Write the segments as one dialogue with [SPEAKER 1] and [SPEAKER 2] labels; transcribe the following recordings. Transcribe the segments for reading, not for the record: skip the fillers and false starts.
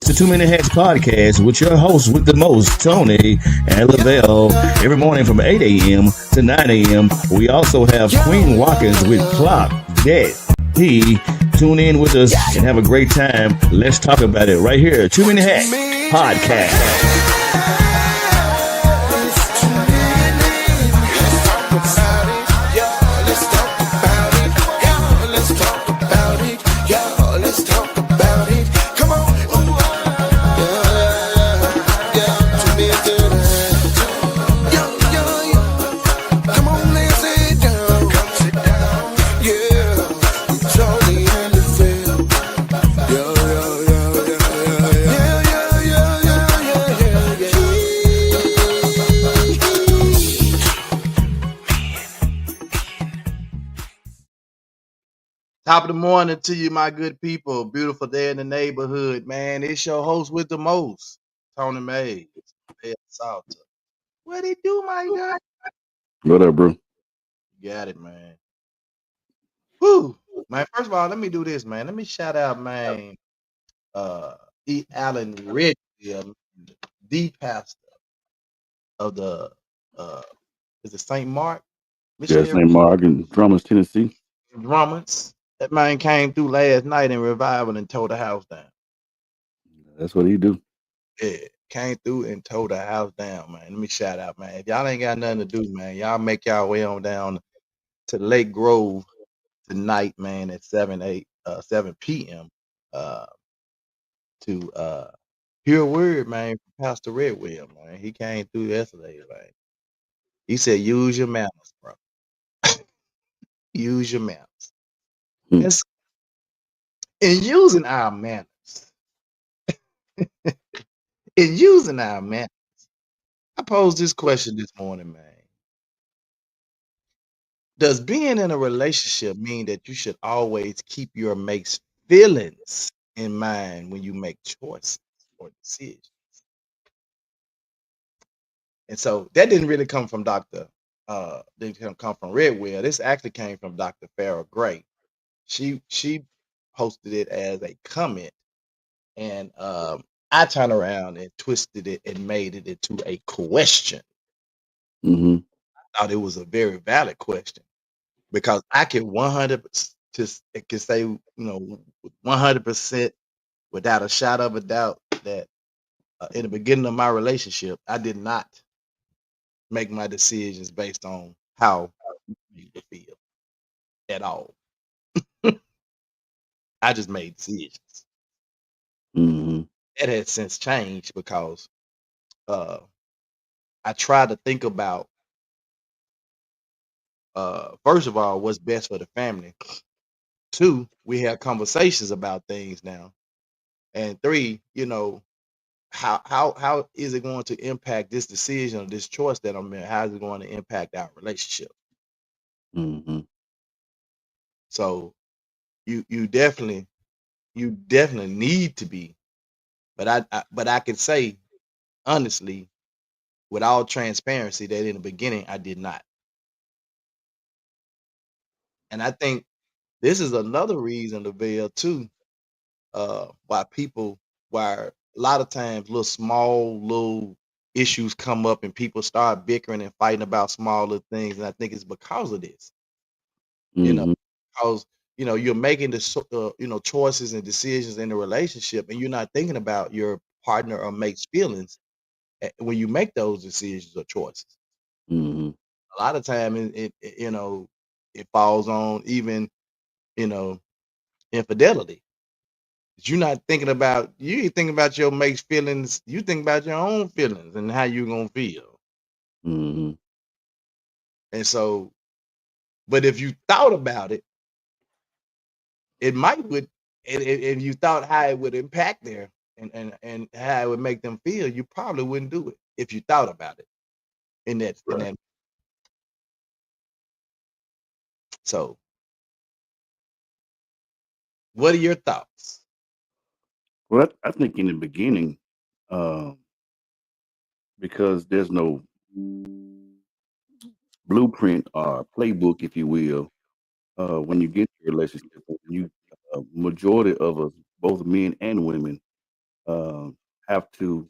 [SPEAKER 1] It's the 2 Minute Hacks Podcast with your hosts with the most, Tony and Lavelle. Every morning from 8 a.m. to 9 a.m. We also have Queen Watkins with Clock That He. Tune in with us and have a great time. Let's talk about it right here. 2 Minute Hacks Podcast.
[SPEAKER 2] Top of the morning to you, my good people. Beautiful day in the neighborhood, man. It's your host with the most, Tony Mays. Ed Salter. What it do, my guy?
[SPEAKER 3] What up, bro?
[SPEAKER 2] You got it, man. Whew. Man, first of all, let me do this, man. Let me shout out, man, E. Allen Redfield, the pastor of the is it St. Mark
[SPEAKER 3] Yeah,
[SPEAKER 2] Missionary
[SPEAKER 3] St. Mark in Drummond, Tennessee.
[SPEAKER 2] Drummond's. That man came through last night in revival and tore the house down.
[SPEAKER 3] That's what he do.
[SPEAKER 2] Yeah, came through and tore the house down, man. Let me shout out, man. If y'all ain't got nothing to do, man, y'all make y'all way on down to Lake Grove tonight, man, at 7 p.m. Uh to hear a word, man, from Pastor Redwell, man. He came through yesterday, man. He said, use your manners, bro. Use your manners.
[SPEAKER 3] Hmm.
[SPEAKER 2] And so, in using our manners, in using our manners, I posed this question this morning, man. Does being in a relationship mean that you should always keep your mate's feelings in mind when you make choices or decisions? And so that didn't really come from didn't come from Redwell. This actually came from Dr. Farrah Gray. She posted it as a comment, and I turned around and twisted it and made it into a question.
[SPEAKER 3] hmm
[SPEAKER 2] I thought it was a very valid question because I can 100 just can say 100% without a shadow of a doubt that in the beginning of my relationship, I did not make my decisions based on how you feel at all. I just made decisions.
[SPEAKER 3] hmm
[SPEAKER 2] That has since changed because uh, I try to think about first of all what's best for the family. Two, we have conversations about things now, and three, how is it going to impact this decision or this choice that I'm in? How is it going to impact our relationship?
[SPEAKER 3] hmm
[SPEAKER 2] So you definitely need to be, but I can say honestly, with all transparency, that in the beginning I did not, and I think this is another reason, Lavelle, too, why a lot of times little issues come up and people start bickering and fighting about smaller things, and I think it's because of this. You know,
[SPEAKER 3] hmm
[SPEAKER 2] because you're making choices and decisions in the relationship, and you're not thinking about your partner or mate's feelings when you make those decisions or choices.
[SPEAKER 3] hmm
[SPEAKER 2] A lot of time, it falls on even you know infidelity. You ain't thinking about your mate's feelings. You think about your own feelings and how you gonna feel.
[SPEAKER 3] hmm
[SPEAKER 2] And so, but if you thought about it, it might would, and you thought how it would impact there and how it would make them feel, you probably wouldn't do it if you thought about it in
[SPEAKER 3] Right.
[SPEAKER 2] that. So, what are your thoughts?
[SPEAKER 3] Well, I think in the beginning, uh, because there's no blueprint or playbook, if you will, when you get to a relationship, you majority of us, both men and women, uh, have to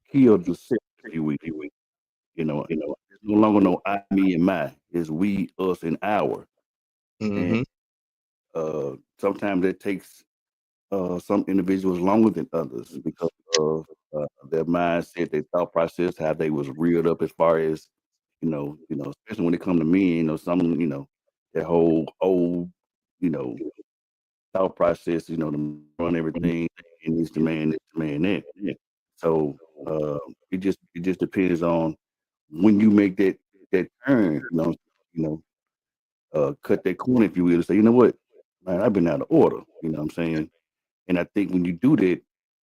[SPEAKER 3] heal themselves, if you will. It's no longer no I, me, and my. It's we, us, and our. And
[SPEAKER 2] Mm-hmm.
[SPEAKER 3] sometimes it takes some individuals longer than others because of their mindset, their thought process, how they was reared up as far as especially when it come to men, some that whole old, you know, thought process, to run everything and this demand that. So it just depends on when you make that turn, you know, cut that corner, if you will, and say, you know what, man, I've been out of order. You know what I'm saying? And I think when you do that,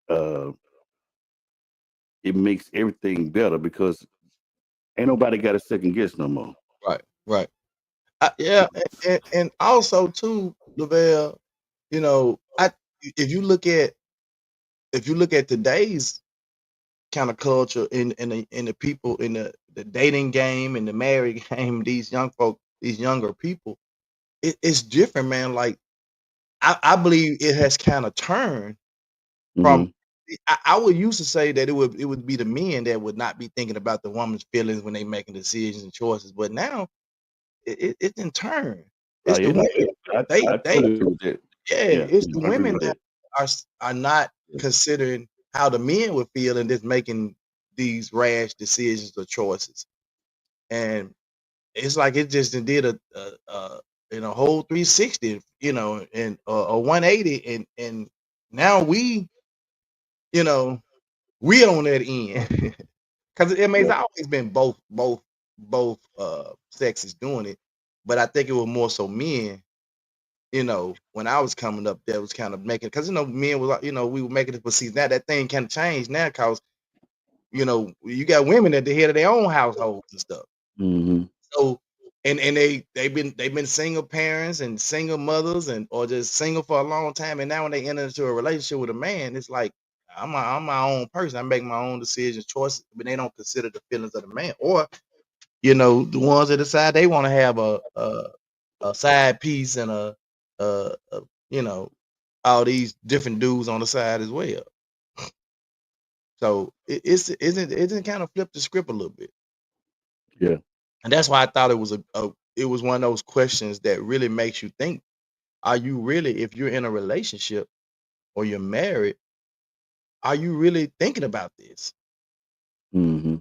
[SPEAKER 3] uh, it makes everything better because ain't nobody got a second guess no more.
[SPEAKER 2] Right, right. Yeah, and also too, Lavelle, I if you look at today's kind of culture in the people in the dating game and the married game, these young folk, these younger people, it's different, man. Like I believe it has kind of turned from.
[SPEAKER 3] Hmm.
[SPEAKER 2] I would used to say that it would be the men that would not be thinking about the woman's feelings when they making decisions and choices, but now it's in turn. It's the
[SPEAKER 3] Yeah,
[SPEAKER 2] women.
[SPEAKER 3] I
[SPEAKER 2] They
[SPEAKER 3] totally agree with that.
[SPEAKER 2] Yeah,
[SPEAKER 3] Yeah,
[SPEAKER 2] it's the
[SPEAKER 3] I agree
[SPEAKER 2] women
[SPEAKER 3] with
[SPEAKER 2] that
[SPEAKER 3] that.
[SPEAKER 2] are not considering how the men would feel and just making these rash decisions or choices. And it's like it just did a whole 360, and a 180, and now you know, we on that end. Because I mean, it's
[SPEAKER 3] Yeah.
[SPEAKER 2] always been both sexes doing it, but I think it was more so men. When I was coming up, that was kind of making because men was like, we were making it, but see now that thing kind of changed now because you got women at the head of their own households and stuff.
[SPEAKER 3] Hmm.
[SPEAKER 2] So and they've been single parents and single mothers and or just single for a long time, and now when they enter into a relationship with a man, it's like I'm my own person. I make my own decisions, choices, but they don't consider the feelings of the man or the ones that decide they want to have a side piece and a you know all these different dudes on the side as well. So isn't kind of flip the script a little bit,
[SPEAKER 3] Yeah.
[SPEAKER 2] and that's why I thought it was one of those questions that really makes you think: Are you really, if you're in a relationship or you're married, are you really thinking about this?
[SPEAKER 3] Hmm.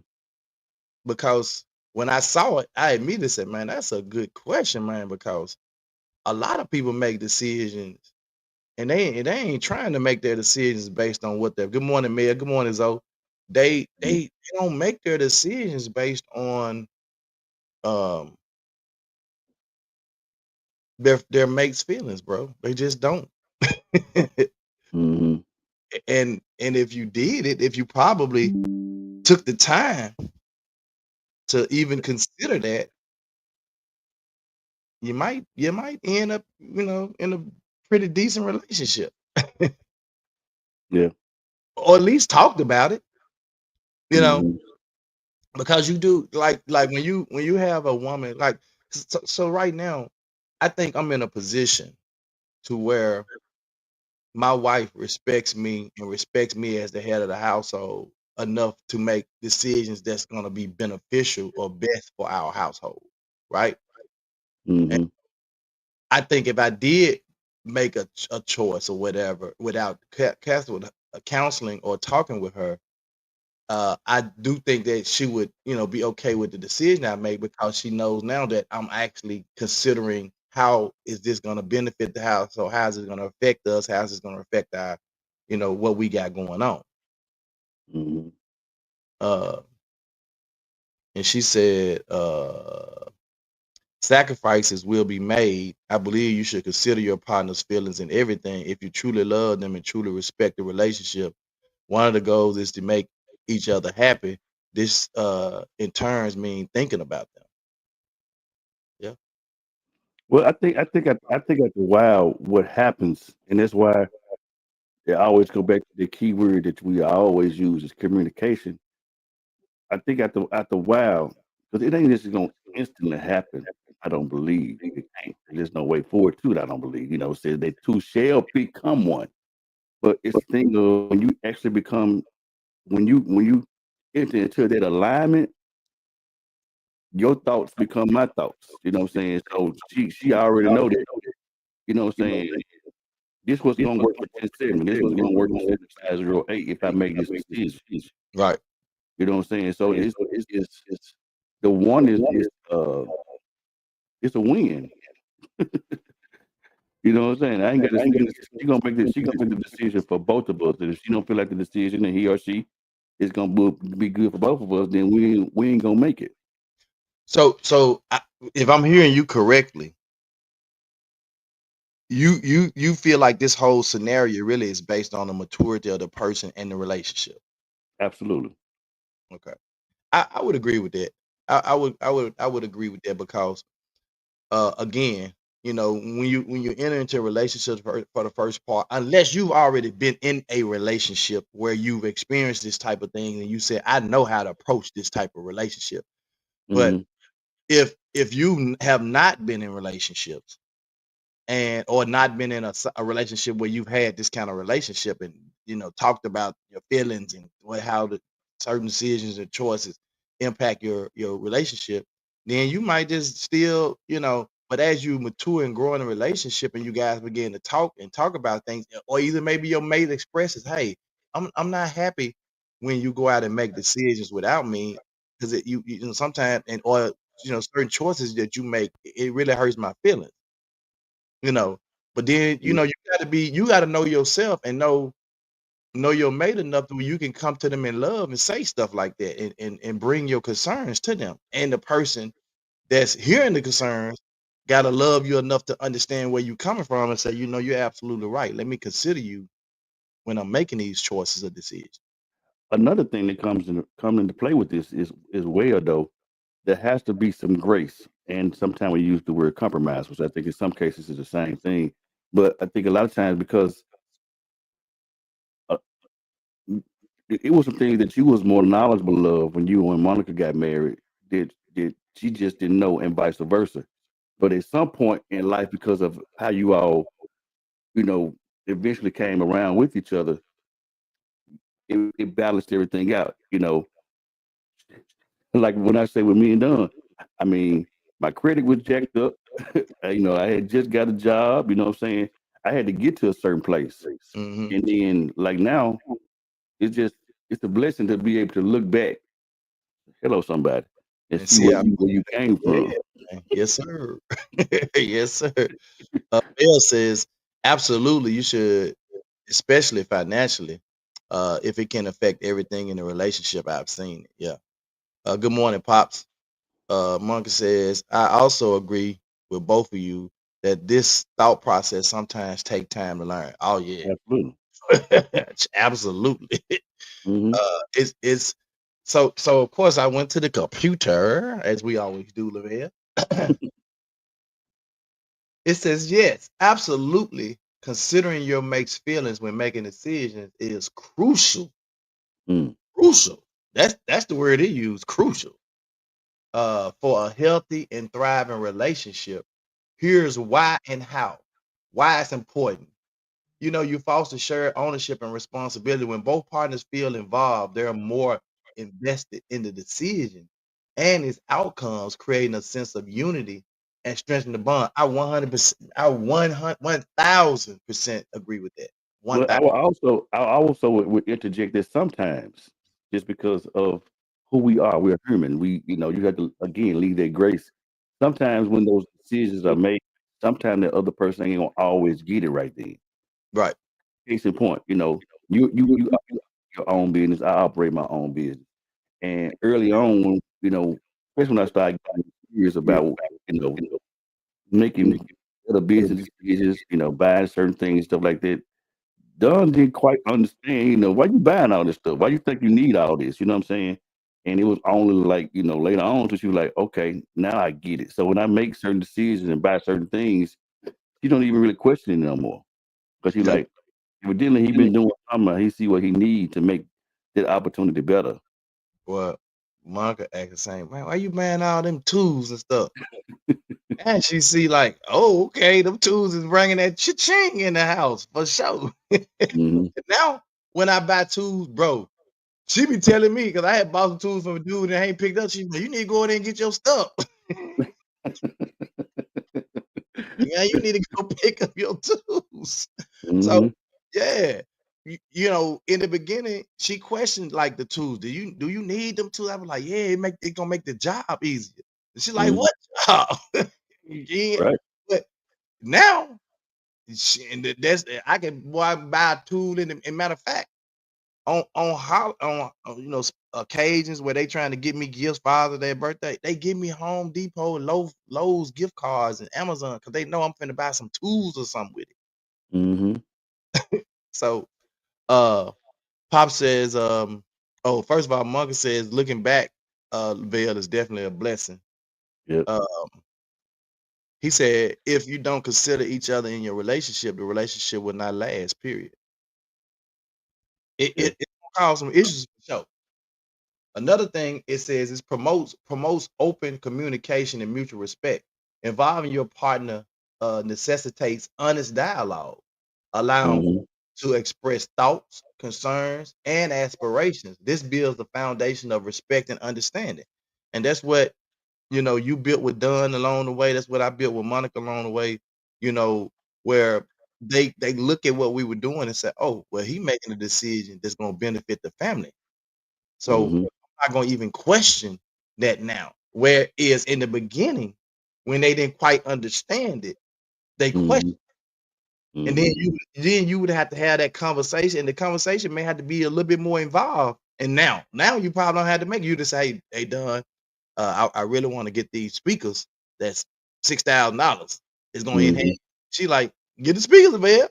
[SPEAKER 2] Because when I saw it, I immediately said, "Man, that's a good question, man." Because a lot of people make decisions and they ain't trying to make their decisions based on what they're. Good morning, Mayor. Good morning, Zoe. They don't make their decisions based on um their mate's feelings, bro. They just don't.
[SPEAKER 3] Hmm.
[SPEAKER 2] And if you did it, if you probably took the time to even consider that, you might end up, in a pretty decent relationship.
[SPEAKER 3] Yeah.
[SPEAKER 2] Or at least talked about it, you know.
[SPEAKER 3] Hmm.
[SPEAKER 2] Because you do like when you have a woman like so right now, I think I'm in a position to where my wife respects me and respects me as the head of the household enough to make decisions that's going to be beneficial or best for our household, right? And
[SPEAKER 3] Hmm.
[SPEAKER 2] I think if I did make a choice or whatever without counseling or talking with her, I do think that she would, be okay with the decision I make because she knows now that I'm actually considering how is this going to benefit the house, or how is it going to affect us, how is it going to affect our, what we got going on.
[SPEAKER 3] Hmm.
[SPEAKER 2] Uh, and she said, sacrifices will be made. I believe you should consider your partner's feelings in everything. If you truly love them and truly respect the relationship, one of the goals is to make each other happy. This in turns mean thinking about them. Yeah.
[SPEAKER 3] Well, I think after a while, what happens, and that's why they always go back to the key word that we always use is communication. I think after a while, because it ain't just gonna instantly happen. I don't believe it can't. There's no way forward to it. I don't believe. It says they two shall become one. But it's the thing of when you actually become when you enter into that alignment, your thoughts become my thoughts. You know what I'm saying? So she already know that. You know what I'm saying? This was gonna work for 10-7. This was gonna work for 7508 if I make this decision.
[SPEAKER 2] Right.
[SPEAKER 3] You know what I'm saying? So it's the one is it's a win. You know what I'm saying? I ain't got to. She gonna make the decision for both of us. And if she don't feel like the decision and he or she is gonna be good for both of us, then we ain't gonna make it.
[SPEAKER 2] So if I'm hearing you correctly, you feel like this whole scenario really is based on the maturity of the person and the relationship.
[SPEAKER 3] Absolutely.
[SPEAKER 2] Okay. I would agree with that. I would agree with that because again, when you enter into a relationship for the first part, unless you've already been in a relationship where you've experienced this type of thing and you said, I know how to approach this type of relationship. But
[SPEAKER 3] Mhm.
[SPEAKER 2] if you have not been in relationships and or not been in a relationship where you've had this kind of relationship and talked about your feelings and how the certain decisions and choices impact your relationship, then you might just still but as you mature and grow in a relationship and you guys begin to talk about things, or either maybe your mate expresses, hey, I'm not happy when you go out and make decisions without me, because sometimes, and or certain choices that you make, it really hurts my feelings. you know. But then,
[SPEAKER 3] Mhm.
[SPEAKER 2] you gotta know yourself and know your mate enough where you can come to them in love and say stuff like that and bring your concerns to them. And the person that's hearing the concerns gotta love you enough to understand where you're coming from and say, you're absolutely right. Let me consider you when I'm making these choices or decisions.
[SPEAKER 3] Another thing that come into play with this is well though, there has to be some grace. And sometimes we use the word compromise, which I think in some cases is the same thing. But I think a lot of times because uh, it was some things that you was more knowledgeable of when you and Monica got married that she just didn't know, and vice versa. But at some point in life, because of how you all, you know, eventually came around with each other, it balanced everything out. Like when I say with me and Don, I mean, my credit was jacked up. I had just got a job. You know what I'm saying? I had to get to a certain place,
[SPEAKER 2] Hmm.
[SPEAKER 3] and then like now, it's just it's a blessing to be able to look back. Hello, somebody, and
[SPEAKER 2] And
[SPEAKER 3] see
[SPEAKER 2] see
[SPEAKER 3] where
[SPEAKER 2] how,
[SPEAKER 3] you came
[SPEAKER 2] yeah,
[SPEAKER 3] from.
[SPEAKER 2] man. Yes, sir. Yes, sir. Bill says absolutely you should, especially financially, if it can affect everything in the relationship. I've seen it. Yeah. Good morning, Pops. Monkey says, I also agree with both of you that this thought process sometimes take time to learn. Oh yeah.
[SPEAKER 3] Absolutely.
[SPEAKER 2] Absolutely.
[SPEAKER 3] Hmm.
[SPEAKER 2] It's so of course I went to the computer as we always do, Lavelle. It says yes, absolutely. Considering your mate's feelings when making decisions is crucial.
[SPEAKER 3] Mm.
[SPEAKER 2] Crucial. That's the word he used. Crucial. For a healthy and thriving relationship. Here's why and how. Why it's important. You foster shared ownership and responsibility. When both partners feel involved, they're more invested in the decision and its outcomes, creating a sense of unity and strengthening the bond. I 100%, I 1,000% agree with that.
[SPEAKER 3] Well,
[SPEAKER 2] 1,000.
[SPEAKER 3] I also would interject this sometimes, just because of who we are. We're human. You have to again leave that grace. Sometimes when those decisions are made, sometimes the other person ain't gonna always get it right then.
[SPEAKER 2] Right.
[SPEAKER 3] Case in point, you operate your own business. I operate my own business. And early on, especially when I started getting serious about making other business decisions, buying certain things, stuff like that. Don didn't quite understand, why you buying all this stuff? Why you think you need all this? You know what I'm saying? And it was only like, later on that she was like, okay, now I get it. So when I make certain decisions and buy certain things, you don't even really question it no more. Because you
[SPEAKER 2] Yep.
[SPEAKER 3] like, evidently he been doing something, he see what he need to make that opportunity better.
[SPEAKER 2] Well, Monica act the same. Man, why you buying all them tools and stuff? And she see like, oh, okay, them tools is bringing that cha-ching in the house for sure.
[SPEAKER 3] Mhm.
[SPEAKER 2] Now, when I buy tools, bro, she be telling me because I had bought some tools from a dude that ain't picked up. She be like, you need to go in there and get your stuff. Yeah, you need to go pick up your tools. So,
[SPEAKER 3] Mhm.
[SPEAKER 2] yeah, you know, in the beginning, she questioned like the tools. Do you need them tools? I was like, yeah, it gonna make the job easier. And she's like,
[SPEAKER 3] Mhm.
[SPEAKER 2] what job? Yeah,
[SPEAKER 3] Right.
[SPEAKER 2] but now, and that's I can boy buy a tool and matter of fact, on you know occasions where they trying to get me gifts Father's Day, birthday, they give me Home Depot and Lowe's gift cards and Amazon because they know I'm finna buy some tools or something with it.
[SPEAKER 3] Mhm.
[SPEAKER 2] So Pop says, oh, first of all, Monka says looking back, Veil is definitely a blessing.
[SPEAKER 3] Yep.
[SPEAKER 2] Uh he said if you don't consider each other in your relationship, the relationship will not last, period.
[SPEAKER 3] Yep.
[SPEAKER 2] It's gonna cause some issues for sure. Another thing it says is promotes open communication and mutual respect. Involving your partner necessitates honest dialogue, allowing
[SPEAKER 3] Mhm.
[SPEAKER 2] to express thoughts, concerns, and aspirations. This builds the foundation of respect and understanding, and that's what you built with Dunn along the way. That's what I built with Monica along the way. You know where they look at what we were doing and say, "Oh, well, he making a decision that's going to benefit the family." So
[SPEAKER 3] Mhm.
[SPEAKER 2] I'm not gonna even question that now. Whereas in the beginning, when they didn't quite understand it, they questioned.
[SPEAKER 3] Mhm.
[SPEAKER 2] And then
[SPEAKER 3] Mhm.
[SPEAKER 2] you would have to have that conversation, and the conversation may have to be a little bit more involved. And now you probably don't have to make it. You just say, "Hey, Don, I really want to get these speakers. That's $6,000. It's gonna enhance."
[SPEAKER 3] Mhm.
[SPEAKER 2] She like, "Get the speakers, man."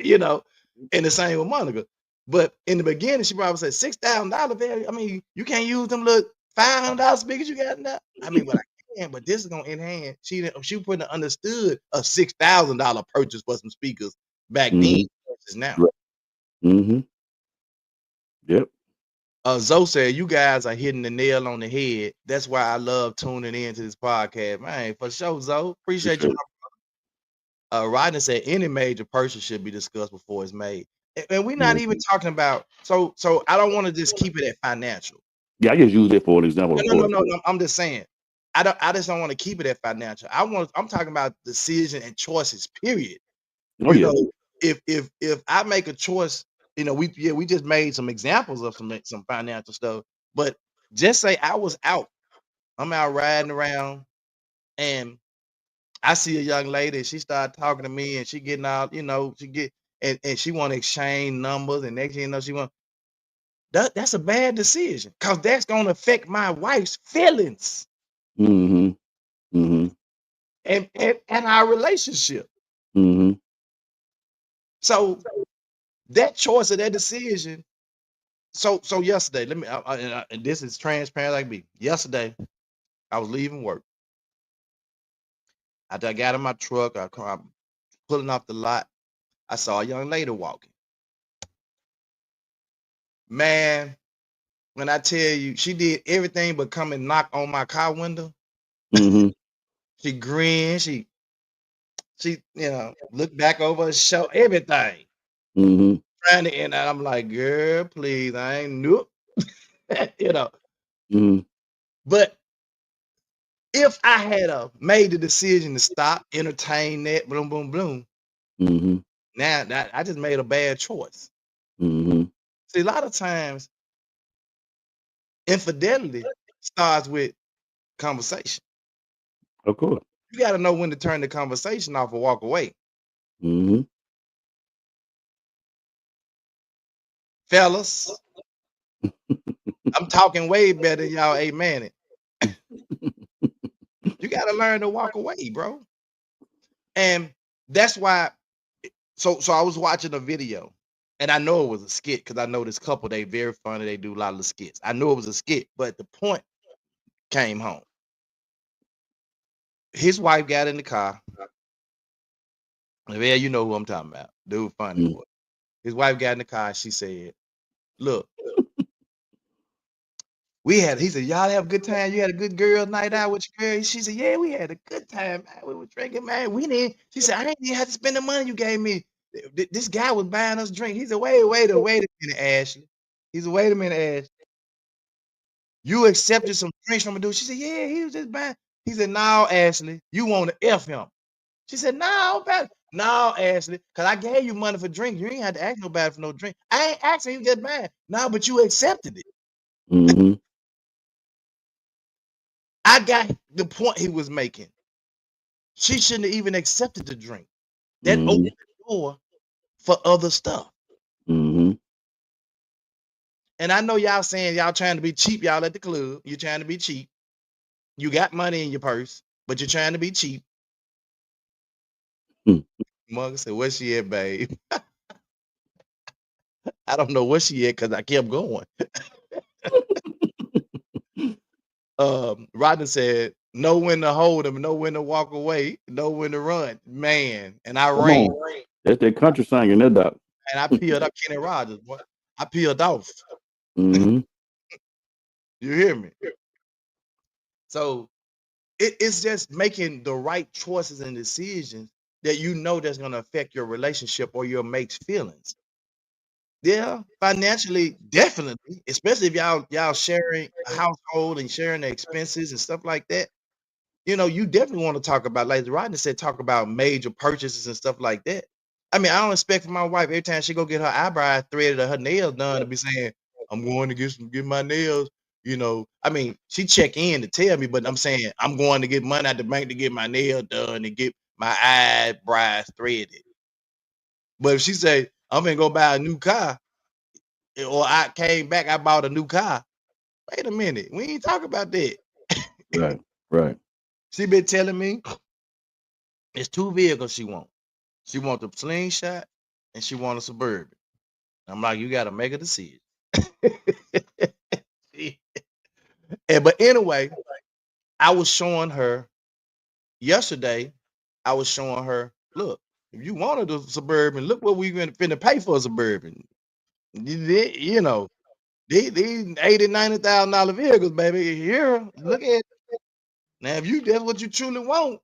[SPEAKER 2] you know, and the same with Monica. But in the beginning, she probably said $6,000, man. I mean, you can't use them little $500 speakers you got now. I mean, but I can, but this is gonna enhance. She wouldn't have understood a $6,000 purchase for some speakers back then
[SPEAKER 3] Mhm.
[SPEAKER 2] versus now.
[SPEAKER 3] Right. Mhm. Yep.
[SPEAKER 2] Zoe said, "You guys are hitting the nail on the head. That's why I love tuning in to this podcast, man. For sure, Zoe. Appreciate you."
[SPEAKER 3] Appreciate it.
[SPEAKER 2] Rodney said, "Any major purchase should be discussed before it's made." And we're not
[SPEAKER 3] Mhm.
[SPEAKER 2] even talking about. So I don't want to just keep it at financial.
[SPEAKER 3] Yeah, I just use it for an example, of
[SPEAKER 2] No, no, no,
[SPEAKER 3] course.
[SPEAKER 2] no, no. I'm just saying. I just don't want to keep it at financial. I'm talking about decision and choices. Period.
[SPEAKER 3] Oh
[SPEAKER 2] You
[SPEAKER 3] yeah.
[SPEAKER 2] know, if I make a choice, we just made some examples of some financial stuff, but just say I was out. I'm out riding around and I see a young lady, she started talking to me and she getting out, she get and she want to exchange numbers and next thing you know, she want that's a bad decision because that's gonna affect my wife's feelings
[SPEAKER 3] Mhm. Mhm.
[SPEAKER 2] and our relationship.
[SPEAKER 3] Mhm.
[SPEAKER 2] So that choice of that decision. So yesterday, let me and this is transparent like me. Yesterday, I was leaving work. After I got in my truck, I'm pulling off the lot. I saw a young lady walking. Man, when I tell you, she did everything but come and knock on my car window.
[SPEAKER 3] Mhm.
[SPEAKER 2] She grinned, she looked back over her show, everything.
[SPEAKER 3] Mhm.
[SPEAKER 2] Trying to, and I'm like, girl, please, I ain't nope. you know.
[SPEAKER 3] Mhm.
[SPEAKER 2] But if I had made the decision to stop, entertain that, boom, boom, boom,
[SPEAKER 3] Mhm.
[SPEAKER 2] now that I just made a bad choice.
[SPEAKER 3] Mhm.
[SPEAKER 2] See, a lot of times infidelity starts with conversation.
[SPEAKER 3] Of course.
[SPEAKER 2] You got to know when to turn the conversation off or walk away.
[SPEAKER 3] Mhm.
[SPEAKER 2] Fellas, I'm talking way better than y'all amen it. You got to learn to walk away, bro. And that's why so I was watching a video and I know it was a skit because I know this couple, they very funny, they do a lot of skits. I knew it was a skit, but the point came home. His wife got in the car. Yeah, you know who I'm talking about. Dude, funny
[SPEAKER 3] Mhm.
[SPEAKER 2] boy. His wife got in the car. She said, "Look, He said, y'all have a good time. You had a good girl night out with your girl. She said, yeah, we had a good time, man. We were drinking, man. We didn't. She said, I ain't even have to spend the money you gave me. This guy was buying us drink. He said, wait a minute, Ashley. He said, wait a minute, Ashley. You accepted some drinks from a dude. She said, yeah, he was just buying. He said, no, Ashley, you want to F him. She said, no, Ashley, because I gave you money for drinks. You ain't had to ask nobody for no drink. I ain't asking you just buying. No, but you accepted it.
[SPEAKER 3] Mm-hmm.
[SPEAKER 2] I got the point he was making. She shouldn't have even accepted the drink. That
[SPEAKER 3] Mm-hmm.
[SPEAKER 2] opened the door for other stuff.
[SPEAKER 3] Mm-hmm.
[SPEAKER 2] And I know y'all saying y'all trying to be cheap, y'all at the club. You're trying to be cheap. You got money in your purse, but you're trying to be cheap. Mugga said, where she at, babe? I don't know where she at because I kept going. Rodney said, know when to hold him, know when to walk away, know when to run. Man, and I
[SPEAKER 3] Come
[SPEAKER 2] ran.
[SPEAKER 3] on. That's that country singing, that doc.
[SPEAKER 2] And I peeled up Kenny Rogers, boy. I peeled off.
[SPEAKER 3] Mm-hmm.
[SPEAKER 2] You hear me? So it's just making the right choices and decisions that you know that's going to affect your relationship or your mate's feelings. Yeah, financially, definitely, especially if y'all sharing a household and sharing the expenses and stuff like that. You know, you definitely want to talk about, like Rodney said, talk about major purchases and stuff like that. I mean, I don't expect from my wife every time she go get her eyebrows threaded or her nails done to be saying, I'm going to get my nails. You know, I mean, she check in to tell me, but I'm saying I'm going to get money at the bank to get my nails done and get my eyebrows threaded. But if she say, I'm gonna go buy a new car, or I came back, I bought a new car. Wait a minute, we ain't talk about that.
[SPEAKER 3] Right. Right.
[SPEAKER 2] She been telling me it's 2 vehicles she want. She want the slingshot and she want a Suburban. I'm like, you gotta make a decision. But anyway, I was showing her yesterday. I was showing her, look, if you wanted a Suburban, look what we finna pay for a Suburban. You know, these $80,000-$90,000 vehicles, baby. Here, look at it. Now. If that's what you truly want,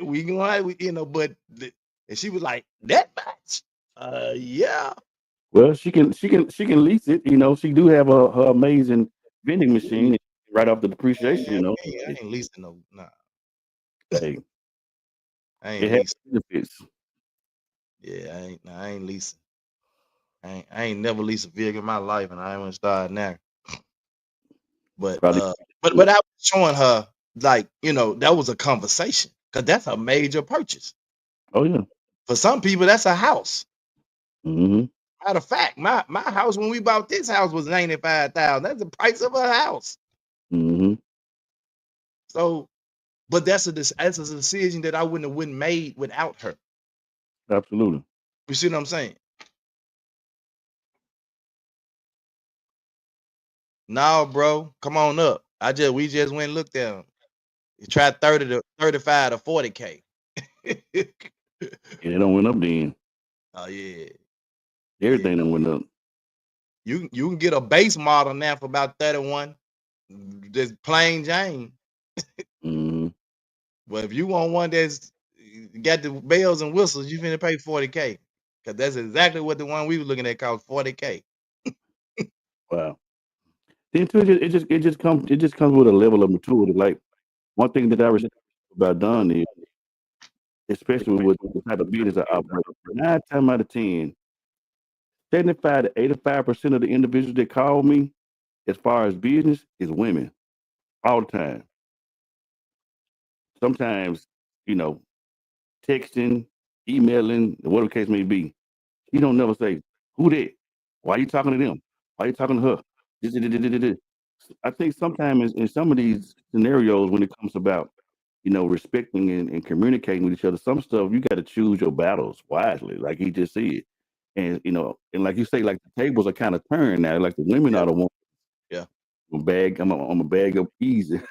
[SPEAKER 2] we gonna have, but and she was like, that much? Yeah.
[SPEAKER 3] Well, she can lease it. You know, she do have her amazing vending machine right off the depreciation. You know,
[SPEAKER 2] I ain't leasing no. Nah,
[SPEAKER 3] hey,
[SPEAKER 2] I
[SPEAKER 3] it
[SPEAKER 2] ain't
[SPEAKER 3] has
[SPEAKER 2] leasing.
[SPEAKER 3] benefits.
[SPEAKER 2] Yeah, I ain't leasing. I ain't never leased a vehicle in my life, and I ain't gonna start now. But
[SPEAKER 3] Probably.
[SPEAKER 2] but I was showing her, like, that was a conversation because that's a major purchase.
[SPEAKER 3] Oh yeah.
[SPEAKER 2] For some people, that's a house.
[SPEAKER 3] Mm-hmm.
[SPEAKER 2] Matter of fact, my house when we bought this house was $95,000. That's the price of a house.
[SPEAKER 3] Mm-hmm.
[SPEAKER 2] So, but that's a decision that I wouldn't have made without her.
[SPEAKER 3] Absolutely.
[SPEAKER 2] You see what I'm saying? No, bro, come on up. We just went and looked at them. You tried 30 to 35 to 40K.
[SPEAKER 3] Yeah, it don't went up then.
[SPEAKER 2] Oh yeah.
[SPEAKER 3] Everything done went up.
[SPEAKER 2] You can get a base model now for about 31. Just plain Jane.
[SPEAKER 3] Mm-hmm.
[SPEAKER 2] But if you want one that's got the bells and whistles, you finna pay 40K. Cause that's exactly what the one we were looking at cost 40K.
[SPEAKER 3] Wow. Then too, it just comes with a level of maturity. Like one thing that I respect about Don is, especially with the type of business I operate, 9 times out of 10, 75 to 85% of the individuals that call me, as far as business, is women all the time. Sometimes, you know, texting, emailing, whatever the case may be. You don't never say, who that? Why you talking to them? Why you talking to her? This. I think sometimes in some of these scenarios, when it comes about, respecting and communicating with each other, some stuff you got to choose your battles wisely, like he just said. And and like you say, like the tables are kind of turned now. Like the women
[SPEAKER 2] Yeah.
[SPEAKER 3] are the ones.
[SPEAKER 2] Yeah.
[SPEAKER 3] I'm a bag of easy.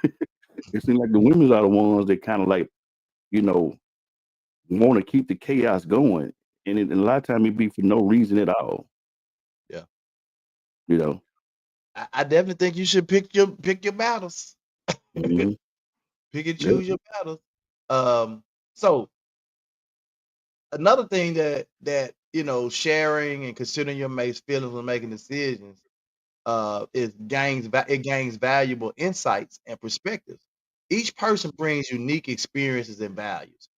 [SPEAKER 3] It seems like the women are the ones that kind of like, want to keep the chaos going, and a lot of time it be for no reason at all.
[SPEAKER 2] Yeah.
[SPEAKER 3] You know.
[SPEAKER 2] I definitely think you should pick your battles.
[SPEAKER 3] Mhm.
[SPEAKER 2] Pick and
[SPEAKER 3] Yep.
[SPEAKER 2] choose your battles. So another thing that sharing and considering your mate's feelings when making decisions it gains valuable insights and perspectives. Each person brings unique experiences and values.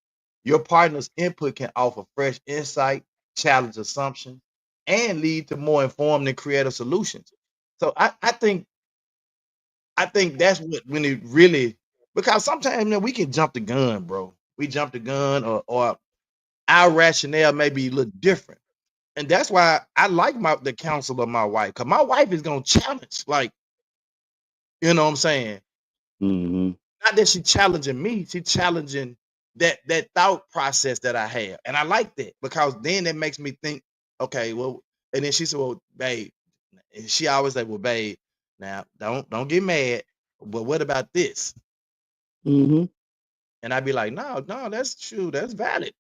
[SPEAKER 2] Your partner's input can offer fresh insight, challenge assumptions, and lead to more informed and creative solutions. So I think that's what when it really, because sometimes we can jump the gun, bro. We jump the gun, or our rationale may be a little different. And that's why I like the counsel of my wife, because my wife is gonna challenge, like, you know what I'm saying?
[SPEAKER 3] Mhm.
[SPEAKER 2] Not that she challenging me, she challenging that thought process that I have. And I like that because then it makes me think, okay, well, and then she said, well, babe, and she always like, well, babe, now don't get mad, but what about this?
[SPEAKER 3] Mhm.
[SPEAKER 2] And I'd be like, no, that's true, that's valid.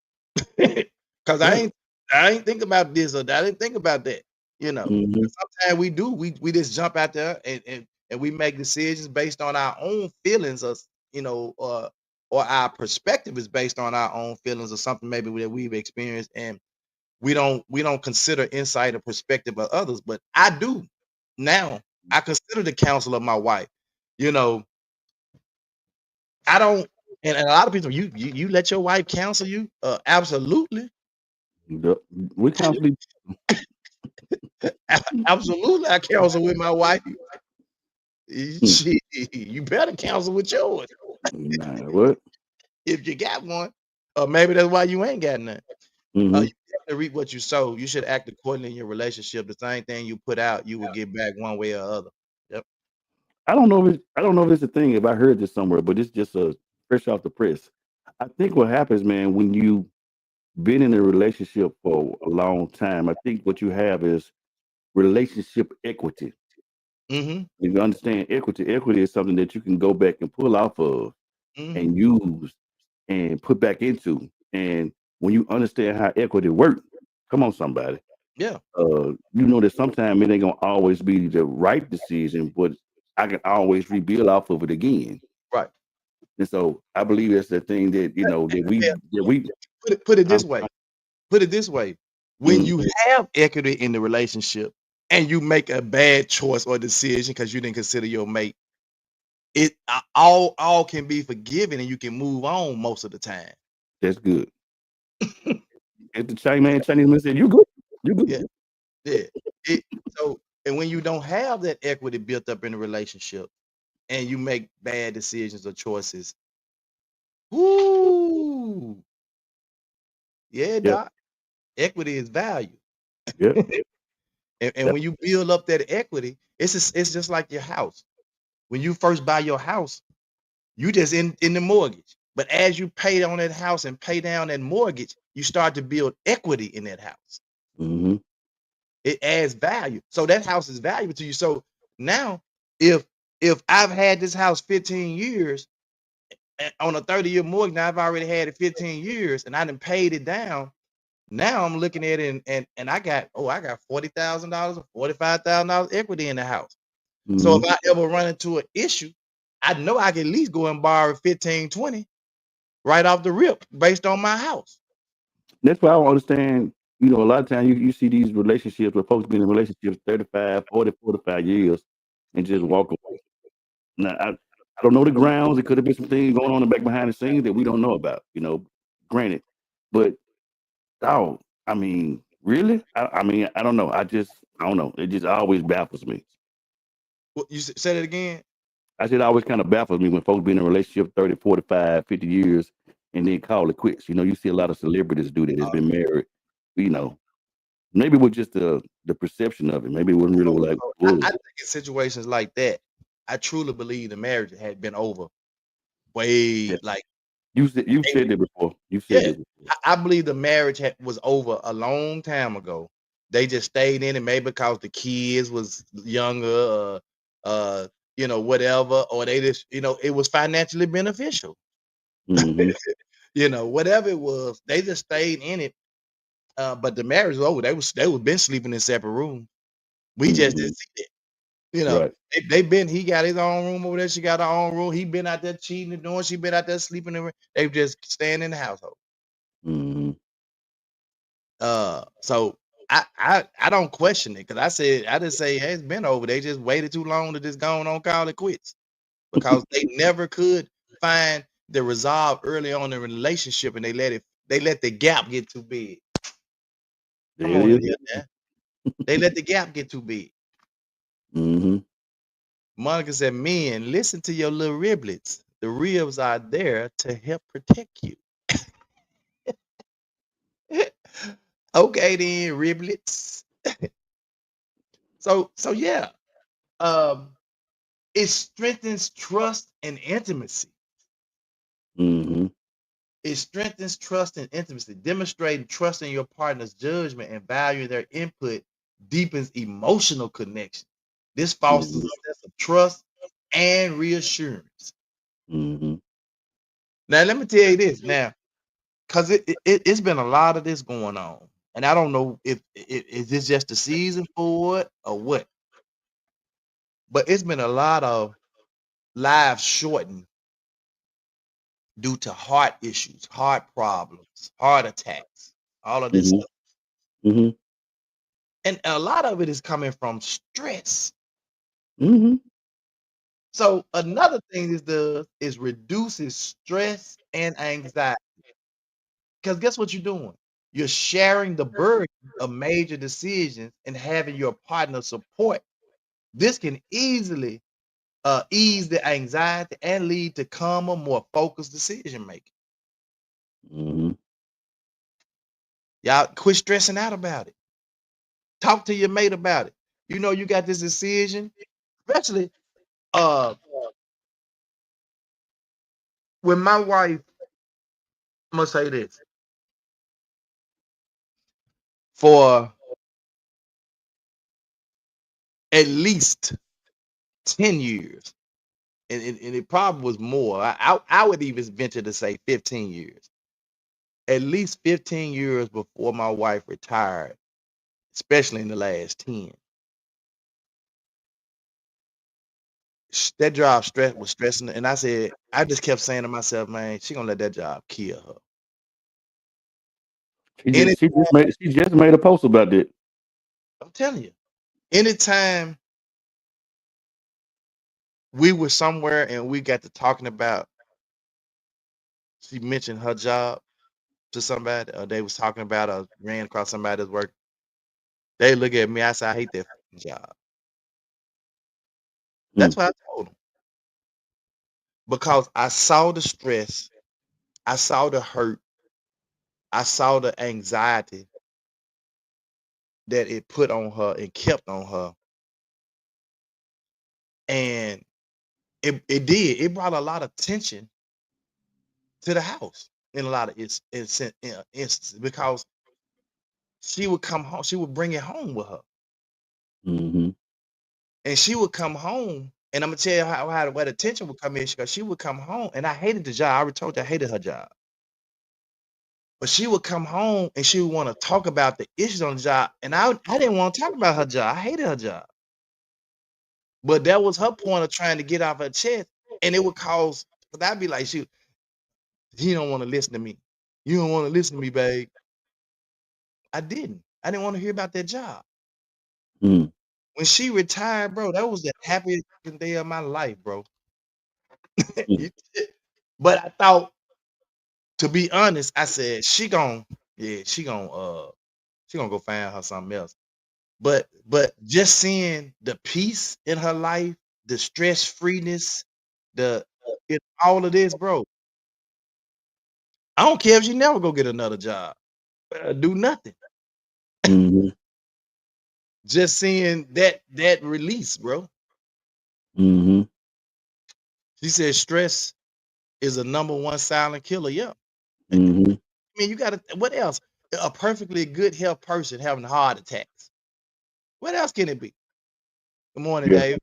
[SPEAKER 2] Cause I
[SPEAKER 3] Right.
[SPEAKER 2] ain't I ain't think about this or I didn't think about that, you know.
[SPEAKER 3] Mhm.
[SPEAKER 2] Sometimes we do, we just jump out there and we make decisions based on our own feelings of, or our perspective is based on our own feelings or something maybe that we've experienced, and we don't consider insight or perspective of others. But I do now. I consider the counsel of my wife. You know, I don't, and a lot of people, you let your wife counsel you? Absolutely.
[SPEAKER 3] Yep. We constantly.
[SPEAKER 2] Absolutely, I counsel with my wife.
[SPEAKER 3] Hmm.
[SPEAKER 2] You better counsel with yours
[SPEAKER 3] Nah, what?
[SPEAKER 2] if you got one. Or maybe that's why you ain't got none. You
[SPEAKER 3] Mhm.
[SPEAKER 2] have to reap what you sow. You should act accordingly in your relationship. The same thing you put out, you will get back one way or other. Yep.
[SPEAKER 3] I don't know if it's a thing, if I heard this somewhere, but it's just a fresh off the press. I think what happens, man, when you been in a relationship for a long time, I think what you have is relationship equity.
[SPEAKER 2] Mhm.
[SPEAKER 3] If you understand equity, equity is something that you can go back and pull off of
[SPEAKER 2] Mhm.
[SPEAKER 3] and use and put back into. And when you understand how equity works, come on, somebody.
[SPEAKER 2] Yeah.
[SPEAKER 3] You know that sometimes it ain't gonna always be the right decision, but I can always rebuild off of it again.
[SPEAKER 2] Right.
[SPEAKER 3] And so I believe that's the thing that
[SPEAKER 2] Yeah.
[SPEAKER 3] that we
[SPEAKER 2] Put it
[SPEAKER 3] I'm
[SPEAKER 2] this way. Put it this way. When
[SPEAKER 3] mm,
[SPEAKER 2] you have equity in the relationship and you make a bad choice or decision because you didn't consider your mate, it all can be forgiven and you can move on most of the time.
[SPEAKER 3] that's good. If the Chinese man said, you good, you
[SPEAKER 2] Yeah,
[SPEAKER 3] good.
[SPEAKER 2] yeah. It so and when you don't have that equity built up in a relationship and you make bad decisions or choices, whoo, yeah,
[SPEAKER 3] Yep,
[SPEAKER 2] doc. Equity is value.
[SPEAKER 3] yep,
[SPEAKER 2] And
[SPEAKER 3] yep.
[SPEAKER 2] when you build up that equity, it's just like your house. When you first buy your house, you just in the mortgage. But as you pay on that house and pay down that mortgage, you start to build equity in that house.
[SPEAKER 3] Hmm.
[SPEAKER 2] It adds value. So that house is valuable to you. So now if I've had this house 15 years on a 30-year mortgage, now I've already had it 15 years and I done paid it down. Now I'm looking at it and I got $40,000 or $45,000 equity in the house. So
[SPEAKER 3] Hmm.
[SPEAKER 2] if I ever run into an issue, I know I can at least go and borrow 15, 20 right off the rip based on my house.
[SPEAKER 3] That's why I don't understand. A lot of times you see these relationships where folks been in relationships 35, 40, 45 years and just walk away. Now, I don't know the grounds. It could have been some things going on in the back behind the scenes that we don't know about, granted. But, oh, I mean, really? I mean, I don't know. I don't know. It just always baffles me.
[SPEAKER 2] What you said it again?
[SPEAKER 3] I said it always kind of baffles me when folks been in a relationship 30, 45, 50 years and then call it quits. You see a lot of celebrities do that, has been married, you know, maybe with just the perception of it. Maybe it wasn't really
[SPEAKER 2] So,
[SPEAKER 3] like
[SPEAKER 2] so I
[SPEAKER 3] was.
[SPEAKER 2] think in situations like that, I truly believe the marriage had been over way
[SPEAKER 3] Yeah.
[SPEAKER 2] like
[SPEAKER 3] You've
[SPEAKER 2] they-
[SPEAKER 3] said that before. You've said
[SPEAKER 2] yeah.
[SPEAKER 3] this before.
[SPEAKER 2] I believe the marriage was over a long time ago. They just stayed in it maybe because the kids was younger, uh, whatever, or they just, it was financially beneficial.
[SPEAKER 3] Hmm.
[SPEAKER 2] Whatever it was, they just stayed in it. But the marriage was over. They was been sleeping in separate rooms. We just
[SPEAKER 3] Hmm.
[SPEAKER 2] didn't see it. You know,
[SPEAKER 3] Right.
[SPEAKER 2] they been. He got his own room over there. She got her own room. He been out there cheating and doing. She been out there sleeping. They just staying in the household.
[SPEAKER 3] Mhm.
[SPEAKER 2] So I don't question it because I just say, hey, it's been over. They just waited too long to just go on call it quits because they never could find the resolve early on in the relationship, and they let the gap get too big. Come
[SPEAKER 3] There
[SPEAKER 2] on
[SPEAKER 3] it
[SPEAKER 2] in
[SPEAKER 3] is.
[SPEAKER 2] here, man. They let the gap get too big.
[SPEAKER 3] Mhm.
[SPEAKER 2] Monica said, men, listen to your little riblets. The ribs are there to help protect you. Okay then, riblets. So yeah. It strengthens trust and intimacy.
[SPEAKER 3] Mhm.
[SPEAKER 2] It strengthens trust and intimacy. Demonstrating trust in your partner's judgment and valuing their input deepens emotional connection. This fosters
[SPEAKER 3] Mhm.
[SPEAKER 2] a sense of trust and reassurance.
[SPEAKER 3] Mhm.
[SPEAKER 2] Now, let me tell you this now, because it's been a lot of this going on. And I don't know if is this just the season for it or what, but it's been a lot of lives shortened due to heart issues, heart problems, heart attacks, all of this
[SPEAKER 3] Mhm.
[SPEAKER 2] stuff.
[SPEAKER 3] Mhm.
[SPEAKER 2] And a lot of it is coming from stress.
[SPEAKER 3] Mhm.
[SPEAKER 2] So another thing this does is reduces stress and anxiety. Because guess what you're doing? You're sharing the burden of major decisions and having your partner support. This can easily ease the anxiety and lead to calmer, more focused decision making.
[SPEAKER 3] Mhm.
[SPEAKER 2] Y'all quit stressing out about it. Talk to your mate about it. You know you got this decision, especially uh when my wife, I'm gonna say this, for at least 10 years, and it probably was more. I would even venture to say 15 years. At least 15 years before my wife retired, especially in the last 10. That job was stressing, and I just kept saying to myself, man, she gonna let that job kill her.
[SPEAKER 3] She
[SPEAKER 2] Any,
[SPEAKER 3] just made a post about that.
[SPEAKER 2] I'm telling you, anytime we were somewhere and we got to talking about, she mentioned her job to somebody, or they was talking about or ran across somebody's work, they look at me, I say, I hate that fucking job.
[SPEAKER 3] Mm.
[SPEAKER 2] That's what I told them. Because I saw the stress, I saw the hurt, I saw the anxiety that it put on her and kept on her. And it brought a lot of tension to the house in a lot of instances because she would come home, she would bring it home with her.
[SPEAKER 3] Mhm.
[SPEAKER 2] And she would come home, and I'm gonna tell you how where the tension would come in because she would come home, and I hated the job. I already told you I hated her job. But she would come home and she would want to talk about the issues on the job, and I didn't want to talk about her job. I hated her job. But that was her point of trying to get off her chest, and it would cause. But I'd be like, shoot, you don't want to listen to me. You don't want to listen to me, babe. I didn't. I didn't want to hear about that job.
[SPEAKER 3] Mm.
[SPEAKER 2] When she retired, bro, that was the happiest day of my life, bro.
[SPEAKER 3] Mm.
[SPEAKER 2] But I thought, to be honest, I said she gonna go find her something else. But just seeing the peace in her life, the stress freeness, all of this, bro. I don't care if she never go get another job, do nothing.
[SPEAKER 3] Mhm.
[SPEAKER 2] Just seeing that release, bro.
[SPEAKER 3] Mhm.
[SPEAKER 2] She said stress is a number one silent killer. Yeah. I
[SPEAKER 3] Mhm.
[SPEAKER 2] mean, you gotta what else? A perfectly good health person having heart attacks. What else can it be? Good morning,
[SPEAKER 3] Yeah.
[SPEAKER 2] Dave.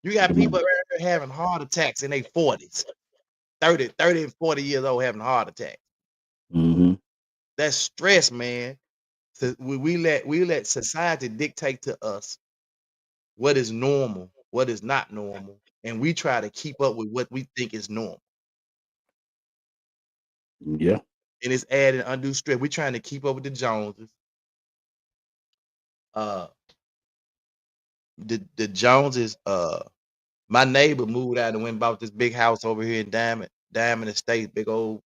[SPEAKER 2] You got
[SPEAKER 3] Good morning.
[SPEAKER 2] people out here having heart attacks in their 40s, 30 and 40 years old having heart attacks.
[SPEAKER 3] Mhm.
[SPEAKER 2] That's stress, man. So we let society dictate to us what is normal, what is not normal, and we try to keep up with what we think is normal.
[SPEAKER 3] Yeah.
[SPEAKER 2] And it's adding undue stress. We're trying to keep up with the Joneses. Uh, the Joneses. My neighbor moved out and went and bought this big house over here in Diamond Estates, big old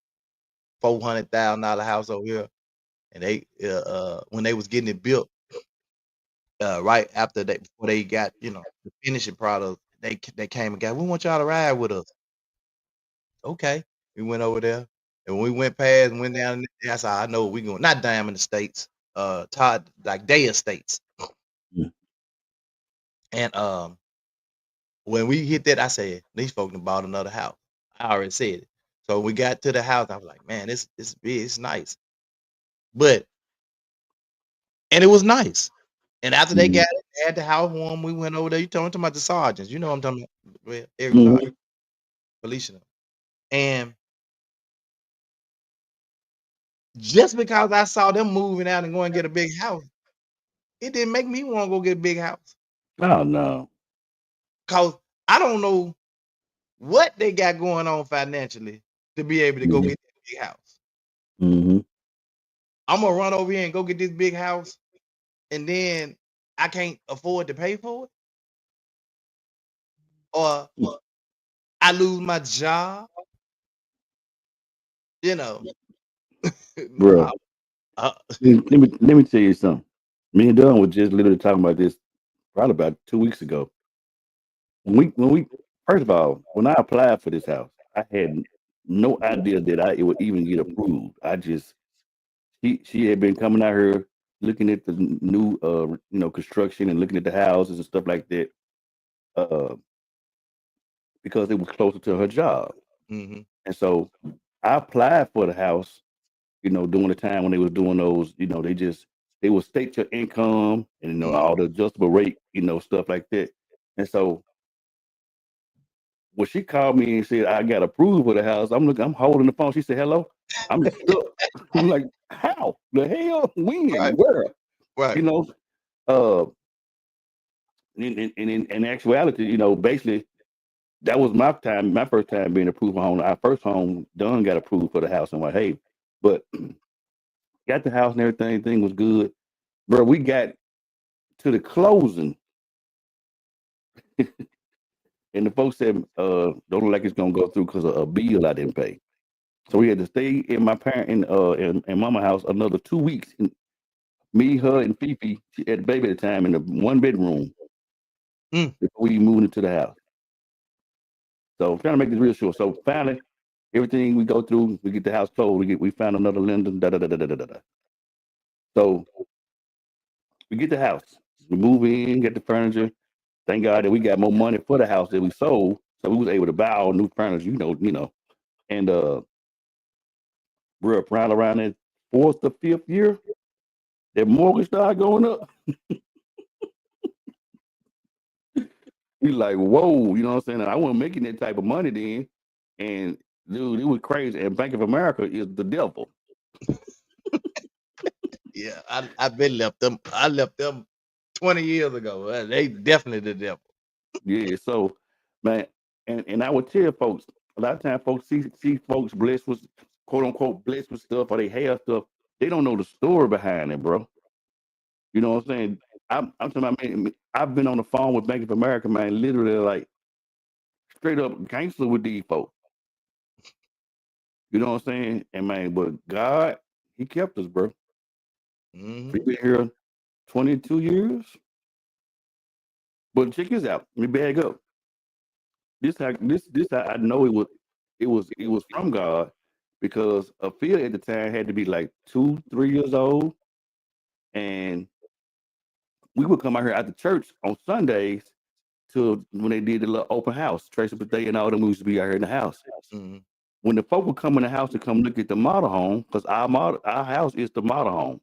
[SPEAKER 2] $400,000 house over here. And they when they was getting it built, right after that, before they got the finishing product, they came and got. We want y'all to ride with us. Okay, we went over there, and when we went past and went down, that's how I know we going. Not Diamond Estates, Todd, like Day Estates.
[SPEAKER 3] Yeah.
[SPEAKER 2] And when we hit that, I said these folks done bought another house. I already said it. So we got to the house. I was like, man, this big, it's nice, and it was nice. And after they got it, they had the house warm. We went over there. You talking about the sergeants? You know what I'm talking about? Well, Eric Sargent, Felicia, and just because I saw them moving out and going to get a big house, it didn't make me want to go get a big house.
[SPEAKER 3] Oh no.
[SPEAKER 2] Cause I don't know what they got going on financially to be able to go get that big house.
[SPEAKER 3] Mm-hmm.
[SPEAKER 2] I'm gonna run over here and go get this big house, and then I can't afford to pay for it, or I lose my job.
[SPEAKER 3] Bro,
[SPEAKER 2] Uh,
[SPEAKER 3] let me tell you something. Me and Don were just literally talking about this probably about 2 weeks ago. When we first of all, when I applied for this house, I had no idea that it would even get approved. I just she had been coming out here looking at the new construction and looking at the houses and stuff like that, because it was closer to her job.
[SPEAKER 2] mm-hmm.
[SPEAKER 3] And so I applied for the house, during the time when they was doing those, they would state your income and all the adjustable rate, stuff like that. And so when she called me and said I got approved for the house, I'm holding the phone. She said, "Hello." I'm stuck. I'm like, how the hell? When?
[SPEAKER 2] Right.
[SPEAKER 3] Where?
[SPEAKER 2] Right.
[SPEAKER 3] In actuality, basically that was my first time being approved for home. Our first home, Dunn got approved for the house. I'm like, hey, but got the house and everything was good. Bro, we got to the closing. And the folks said, don't look like it's gonna go through because of a bill I didn't pay. So we had to stay in my parent in mama house another 2 weeks. And me, her, and Fifi, she had the baby at the time, in the 1-bedroom before we moved into the house. So I'm trying to make this real short. So finally, everything we go through, we get the house closed. We found another lender. So we get the house. We move in, get the furniture. Thank God that we got more money for the house that we sold, so we was able to buy all new furniture. And we're around that 4th or 5th year, that mortgage started going up. We like, whoa, you know what I'm saying? And I wasn't making that type of money then. And dude, it was crazy. And Bank of America is the devil.
[SPEAKER 2] Yeah, I've been left them. I left them 20 years ago. They definitely the devil.
[SPEAKER 3] Yeah, so man, and I would tell folks, a lot of times folks see folks blessed with, quote unquote, blessed with stuff, or they have stuff. They don't know the story behind it, bro. You know what I'm saying? I'm talking about, man, I've been on the phone with Bank of America, man, literally like straight up gangster with these folks. You know what I'm saying? And man, but God, He kept us, bro. We've been here 22 years. But check this out. Let me bag up. This I know it was from God, because Phil at the time had to be like 2-3 years old, and we would come out here after church on Sundays to when they did the little open house. Tracy Day and all them used to be out here in the house. When the folk would come in the house to come look at the model home, because our house is the model home.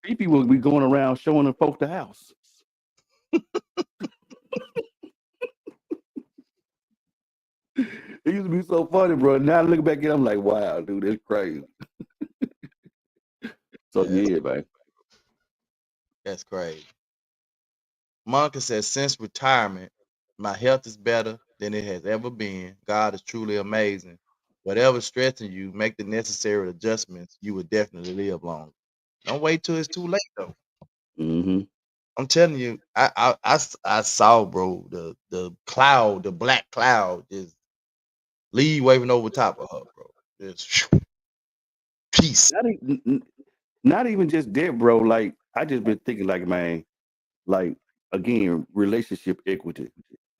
[SPEAKER 3] People would be going around showing the folk the house. It used to be so funny, bro. Now I look back at it, I'm like, wow, dude, that's crazy. So yeah, man.
[SPEAKER 2] That's crazy. Monica says, since retirement, my health is better than it has ever been. God is truly amazing. Whatever's stressing you, make the necessary adjustments. You will definitely live longer. Don't wait till it's too late, though.
[SPEAKER 3] Mm-hmm.
[SPEAKER 2] I'm telling you, I saw, bro, the cloud, the black cloud, just leave waving over top of her, bro. Just peace.
[SPEAKER 3] Not even just that, bro. Like I just been thinking, like, man, like again, relationship equity.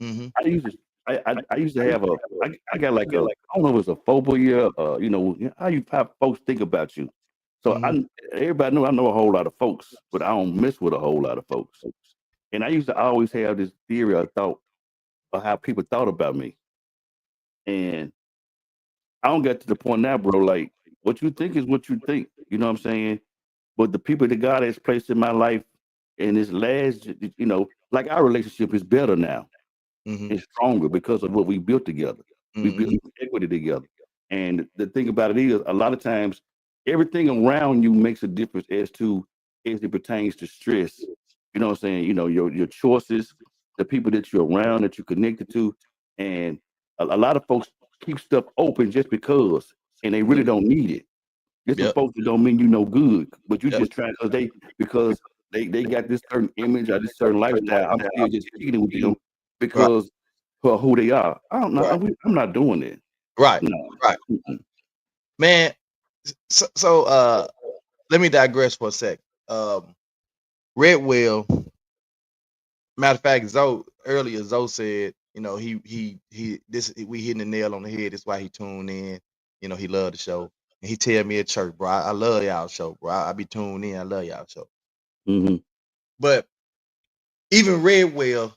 [SPEAKER 2] Mm-hmm.
[SPEAKER 3] I used to have I got like a, I don't know if it's a phobia, how folks think about you. So
[SPEAKER 2] Mm-hmm.
[SPEAKER 3] everybody know I know a whole lot of folks, but I don't mess with a whole lot of folks. And I used to always have this theory I thought of how people thought about me. And I don't get to the point now, bro. Like what you think is what you think. You know what I'm saying? But the people that God has placed in my life in this last, like our relationship is better now.
[SPEAKER 2] Mm-hmm.
[SPEAKER 3] It's stronger because of what we built together. We built
[SPEAKER 2] Mm-hmm.
[SPEAKER 3] equity together. And the thing about it is, a lot of times, everything around you makes a difference as it pertains to stress. You know what I'm saying? You know, your choices, the people that you're around, that you're connected to. And a lot of folks keep stuff open just because, and they really
[SPEAKER 2] Yep.
[SPEAKER 3] don't need it. There's some
[SPEAKER 2] Yep.
[SPEAKER 3] folks that don't mean you no good, but you
[SPEAKER 2] Yep.
[SPEAKER 3] just trying because they got this certain image or this certain lifestyle. I'm still just kicking it with them
[SPEAKER 2] Right.
[SPEAKER 3] because for who they are. I don't know.
[SPEAKER 2] Right.
[SPEAKER 3] I'm not doing it.
[SPEAKER 2] Right.
[SPEAKER 3] No.
[SPEAKER 2] Right.
[SPEAKER 3] Mm-mm.
[SPEAKER 2] Man, so let me digress for a sec. Redwell, matter of fact, Zoe said, we hitting the nail on the head. That's why he tuned in. He loved the show. And he tell me at church, bro, I love y'all show, bro. I be tuned in. I love y'all show.
[SPEAKER 3] Mm-hmm.
[SPEAKER 2] But even Redwell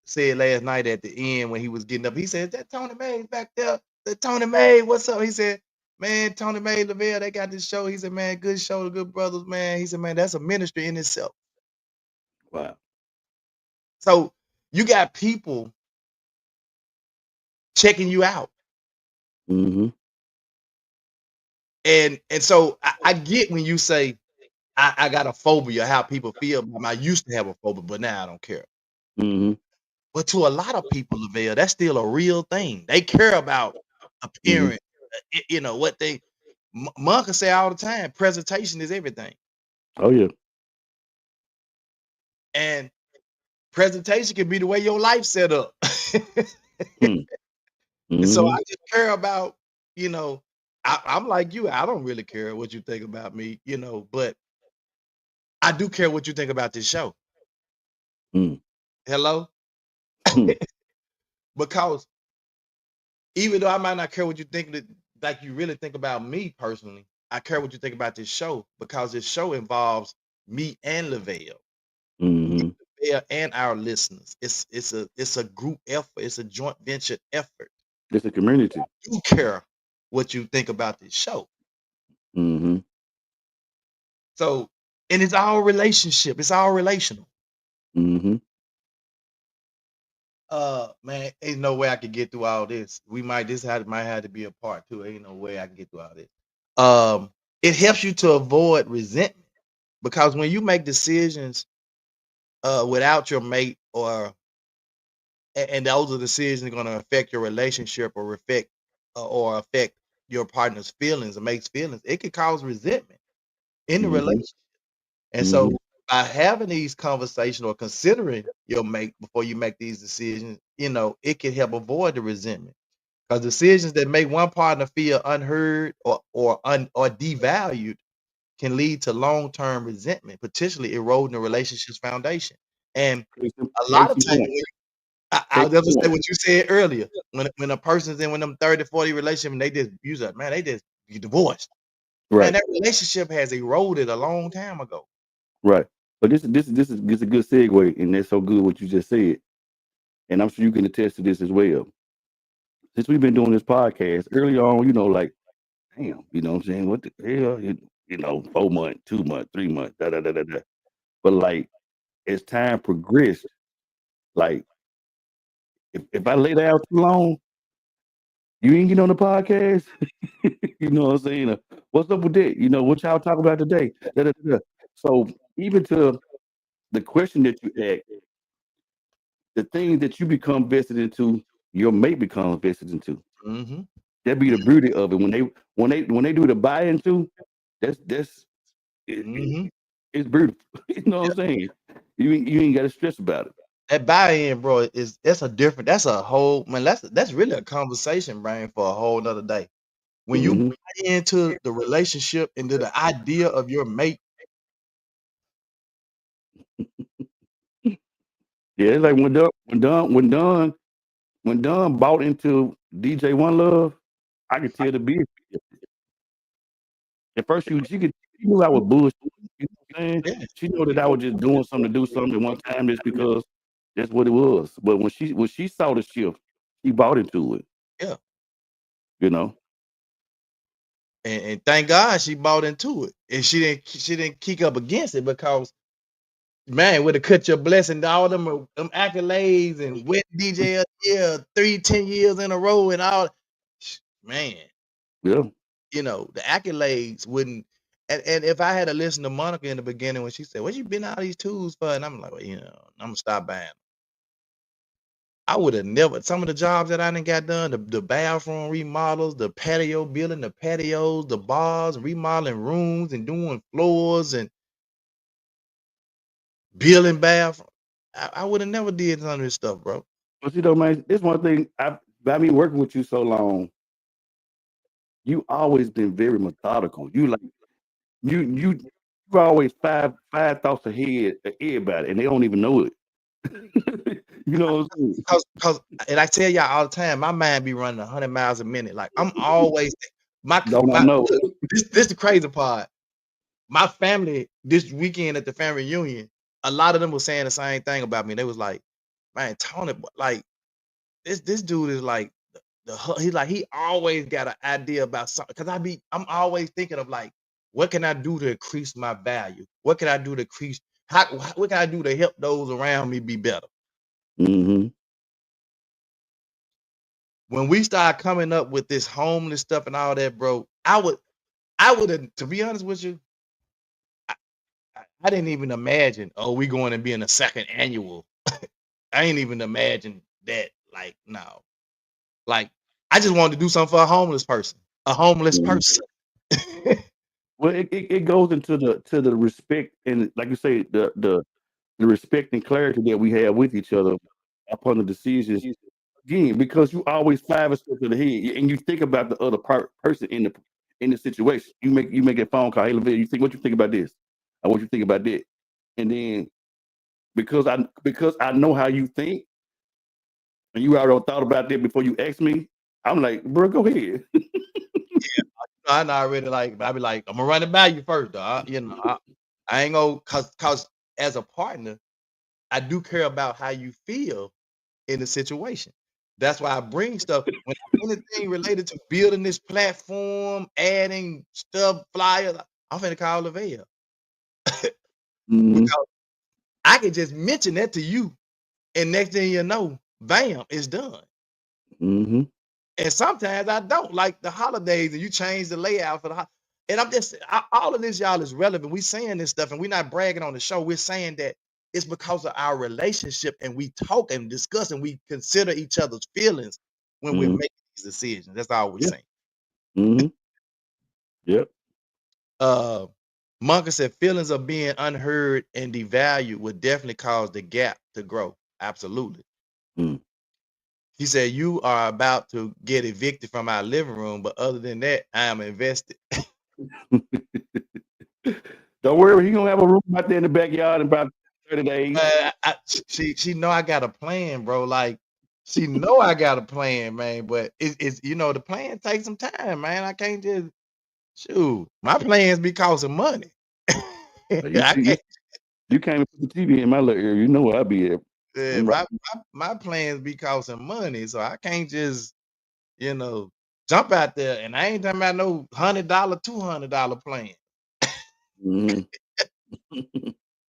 [SPEAKER 2] said last night at the end when he was getting up, he said, that Tony Mays back there. The Tony Mays, what's up? He said, man, Tony Mays, Lavelle, they got this show. He said, man, good show, good brothers, man. He said, man, that's a ministry in itself.
[SPEAKER 3] Wow.
[SPEAKER 2] So you got people checking you out.
[SPEAKER 3] Mm-hmm.
[SPEAKER 2] And so I get when you say I got a phobia, how people feel. I used to have a phobia, but now I don't care.
[SPEAKER 3] Mm-hmm.
[SPEAKER 2] But to a lot of people, Lavelle, that's still a real thing. They care about appearance, what they Monk can say all the time, presentation is everything.
[SPEAKER 3] Oh yeah.
[SPEAKER 2] And presentation can be the way your life set up. And so
[SPEAKER 3] Mm-hmm.
[SPEAKER 2] I just care about, I'm like you, I don't really care what you think about me, but I do care what you think about this show.
[SPEAKER 3] Mm.
[SPEAKER 2] Hello? Because even though I might not care what you think like you really think about me personally, I care what you think about this show because this show involves me and Lavelle.
[SPEAKER 3] Mm-hmm.
[SPEAKER 2] Lavelle and our listeners. It's a group effort, it's a joint venture effort.
[SPEAKER 3] It's a community.
[SPEAKER 2] I do care what you think about this show.
[SPEAKER 3] Mm-hmm.
[SPEAKER 2] So, and it's all relationship, it's all relational.
[SPEAKER 3] Mm-hmm.
[SPEAKER 2] Man, ain't no way I could get through all this. Might have to be a part two. Ain't no way I can get through all this. It helps you to avoid resentment because when you make decisions without your mate and those are decisions going to affect your relationship or affect your partner's feelings or mate's feelings, it could cause resentment in the
[SPEAKER 3] Mm-hmm.
[SPEAKER 2] relationship. And
[SPEAKER 3] Mm-hmm.
[SPEAKER 2] so by having these conversations or considering your mate before you make these decisions, it can help avoid the resentment. Because decisions that make one partner feel unheard or devalued can lead to long-term resentment, potentially eroding the relationship's foundation. And a lot
[SPEAKER 3] Case
[SPEAKER 2] of
[SPEAKER 3] in
[SPEAKER 2] times,
[SPEAKER 3] point.
[SPEAKER 2] I
[SPEAKER 3] Case
[SPEAKER 2] was
[SPEAKER 3] in
[SPEAKER 2] just say
[SPEAKER 3] point.
[SPEAKER 2] what you said earlier. When a person's in one of them 30, 40 relationship and they just use that, man, they just get divorced. Man,
[SPEAKER 3] Right.
[SPEAKER 2] that relationship has eroded a long time ago.
[SPEAKER 3] Right. But this is a good segue, and that's so good what you just said. And I'm sure you can attest to this as well. Since we've been doing this podcast, early on, like, damn, you know what I'm saying? What the hell? 4 months, 2 months, 3 months, da da da da da. But like as time progressed, like if I lay down too long, you ain't get on the podcast. You know what I'm saying? What's up with that? What y'all talk about today? Da, da, da, da. So even to the question that you asked, the things that you become vested into, your mate becomes vested into.
[SPEAKER 2] Mm-hmm.
[SPEAKER 3] That be the beauty of it. When they do the buy into, that's
[SPEAKER 2] Mm-hmm.
[SPEAKER 3] it's beautiful. You know what I'm saying? You ain't got to stress about it.
[SPEAKER 2] That buy-in, bro, that's a whole man. That's really a conversation, Brian, for a whole nother day. When you
[SPEAKER 3] Mhm.
[SPEAKER 2] buy into the relationship, into the idea of your mate,
[SPEAKER 3] Yeah, it's like when Don bought into DJ One Love, I could tell the business. At first, she knew I was bullshit. You know what I'm saying?
[SPEAKER 2] yeah,
[SPEAKER 3] She knew that I was just doing something to do something one time just because that's what it was. But when she saw the shift, she bought into it.
[SPEAKER 2] yeah.
[SPEAKER 3] You know.
[SPEAKER 2] And thank God she bought into it, and she didn't kick up against it because man, would have cut your blessing, all them accolades and wet DJ of the year 10 years in a row and all. Man,
[SPEAKER 3] Yeah.
[SPEAKER 2] you know, the accolades wouldn't. And if I had to listen to Monica in the beginning when she said, "What you been out these tools for?" and I'm like, well, you know, I'm gonna stop buying them. I would have never some of the jobs that I done got done, the bathroom remodels, the patio building, the patios, the bars, remodeling rooms and doing floors and building bathroom. I would have never did none of this stuff, bro.
[SPEAKER 3] But you know, man, this one thing by me working with you so long, you always been very methodical. You've always five thoughts ahead of everybody, and they don't even know it. You know what I'm saying?
[SPEAKER 2] Cause and I tell y'all all the time, my mind be running 100 miles a minute. Like I'm always my
[SPEAKER 3] Don't I know?
[SPEAKER 2] look, this the crazy part. My family this weekend at the family reunion, a lot of them was saying the same thing about me. They was like, man, Tony, like this dude is like he's like he always got an idea about something. Cause I'm always thinking of like, what can I do to increase my value? What can I do to increase what can I do to help those around me be better?
[SPEAKER 3] Mm-hmm.
[SPEAKER 2] When we started coming up with this homeless stuff and all that, bro, I would have, to be honest with you, I didn't even imagine, oh, we going to be in a second annual. I ain't even imagine that. Like, no. Like, I just wanted to do something for a homeless person. A homeless
[SPEAKER 3] Mm-hmm.
[SPEAKER 2] person.
[SPEAKER 3] Well, it goes into the respect and like you say, the respect and clarity that we have with each other upon the decisions. Again, because you always 5 steps to the head, and you think about the other person in the situation. You make a phone call. Hey, Lavelle, what you think about this? I want you to think about that. And then because I know how you think, and you already thought about that before you asked me, I'm like, bro, go ahead.
[SPEAKER 2] I know already like, I be like, I'm gonna run it by you first, dog. You know, I ain't gonna cause as a partner, I do care about how you feel in the situation. That's why I bring stuff when anything related to building this platform, adding stuff, flyers. I'm finna call Lavelle
[SPEAKER 3] Mm-hmm.
[SPEAKER 2] because I can just mention that to you, and next thing you know, bam, it's done.
[SPEAKER 3] Mm-hmm.
[SPEAKER 2] And sometimes I don't like the holidays, and you change the layout for the. And I'm just all of this, y'all, is relevant. We saying this stuff, and we're not bragging on the show. We're saying that it's because of our relationship, and we talk and discuss, and we consider each other's feelings when we're
[SPEAKER 3] Mm-hmm.
[SPEAKER 2] making these decisions. That's all we're
[SPEAKER 3] Yeah.
[SPEAKER 2] saying.
[SPEAKER 3] Mm-hmm. Yep.
[SPEAKER 2] Uh, Monka said feelings of being unheard and devalued would definitely cause the gap to grow. Absolutely.
[SPEAKER 3] Mm.
[SPEAKER 2] He said you are about to get evicted from our living room, but other than that, I am invested.
[SPEAKER 3] Don't worry, he gonna have a room out there in the backyard in about 30 days.
[SPEAKER 2] She know I got a plan, bro. Like she know I got a plan, man. But it's the plan takes some time, man. I can't just shoot. My plans be costing money.
[SPEAKER 3] You
[SPEAKER 2] I
[SPEAKER 3] see,
[SPEAKER 2] can't,
[SPEAKER 3] you can't even put the TV in my little area. You know where I be at. I'm right.
[SPEAKER 2] my plans be costing money, so I can't just jump out there. And I ain't talking about no $100, $200 plan.
[SPEAKER 3] Mm-hmm.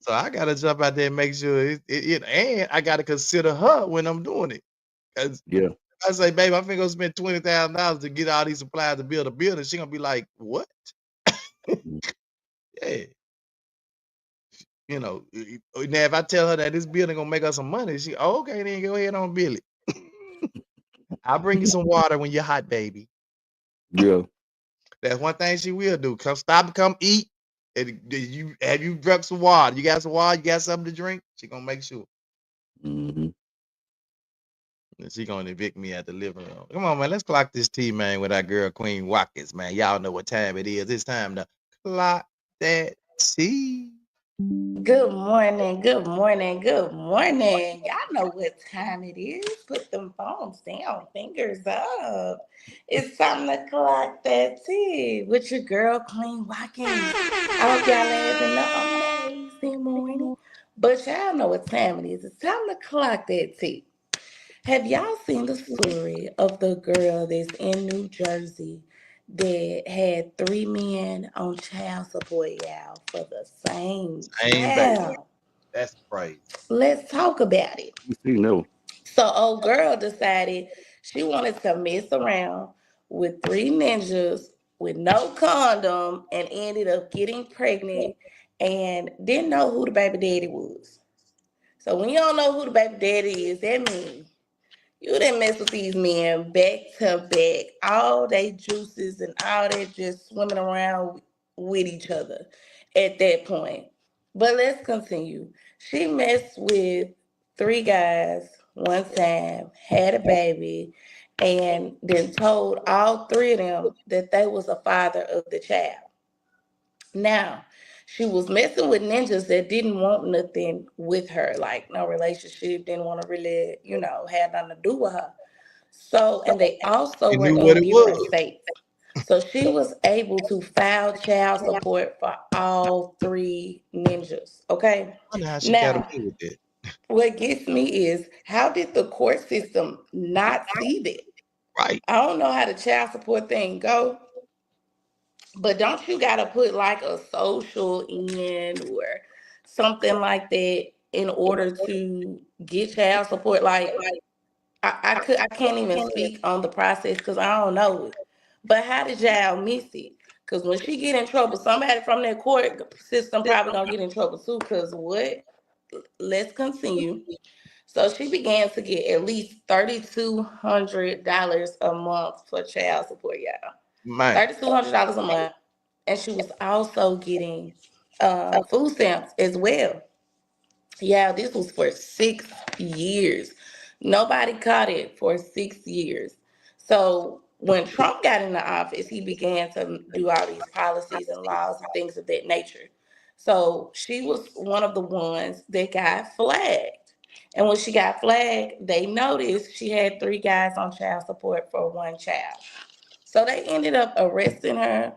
[SPEAKER 2] So I gotta jump out there and make sure and I gotta consider her when I'm doing it. Cause
[SPEAKER 3] Yeah.
[SPEAKER 2] I say, babe, I'm finna go spend $20,000 to get all these supplies to build a building. She gonna be like, what?
[SPEAKER 3] Mm.
[SPEAKER 2] Yeah. You know, now if I tell her that this building gonna make us some money, she okay, then go ahead on bill it. I'll bring you some water when you're hot, baby.
[SPEAKER 3] Yeah.
[SPEAKER 2] That's one thing she will do. Come stop and come eat. And you drunk some water? You got some water? You got something to drink? She gonna make sure.
[SPEAKER 3] Mm-hmm.
[SPEAKER 2] And she gonna evict me at the living room. Come on, man. Let's clock this tea, man, with our girl Queen Watkins, man. Y'all know what time it is. It's time to clock that tea.
[SPEAKER 4] Good morning, good morning, good morning. Y'all know what time it is. Put them phones down, fingers up. It's time to clock that tea with your girl, Queen Watkins. I hope y'all having an amazing morning. But y'all know what time it is. It's time to clock that tea. Have y'all seen the story of the girl that's in New Jersey that had 3 men on child support, y'all, for the same
[SPEAKER 2] Same baby.
[SPEAKER 4] child?
[SPEAKER 2] That's crazy.
[SPEAKER 4] Let's talk about it.
[SPEAKER 3] No.
[SPEAKER 4] So, old girl decided she wanted to mess around with 3 ninjas with no condom and ended up getting pregnant and didn't know who the baby daddy was. So, when you don't know who the baby daddy is, that means you didn't mess with these men back to back, all they juices and all that just swimming around with each other at that point. But let's continue. She messed with 3 guys one time, had a baby, and then told all 3 of them that they was the father of the child. Now, she was messing with ninjas that didn't want nothing with her, like no relationship, didn't want to really, have nothing to do with her. So, and they also
[SPEAKER 2] She
[SPEAKER 4] were
[SPEAKER 2] knew what
[SPEAKER 4] in
[SPEAKER 2] it
[SPEAKER 4] different
[SPEAKER 2] was.
[SPEAKER 4] states. So she was able to file child support for all 3 ninjas. Okay.
[SPEAKER 2] I wonder how she got
[SPEAKER 4] Now,
[SPEAKER 2] away with it.
[SPEAKER 4] what gets me is how did the court system not see that?
[SPEAKER 2] Right.
[SPEAKER 4] I don't know how the child support thing go, but don't you gotta put like a social in or something like that in order to get child support? Like I can't even speak on the process because I don't know it. But how did y'all miss it? Because when she get in trouble, somebody from that court system probably gonna get in trouble too. Because what? Let's continue. So she began to get at least $3,200 a month for child support, y'all.
[SPEAKER 2] Man.
[SPEAKER 4] $3,200 a month, and she was also getting food stamps as well. Yeah, this was for 6 years. Nobody caught it for 6 years. So when Trump got into office, he began to do all these policies and laws and things of that nature. So she was one of the ones that got flagged. And when she got flagged, they noticed she had 3 guys on child support for one child. So they ended up arresting her,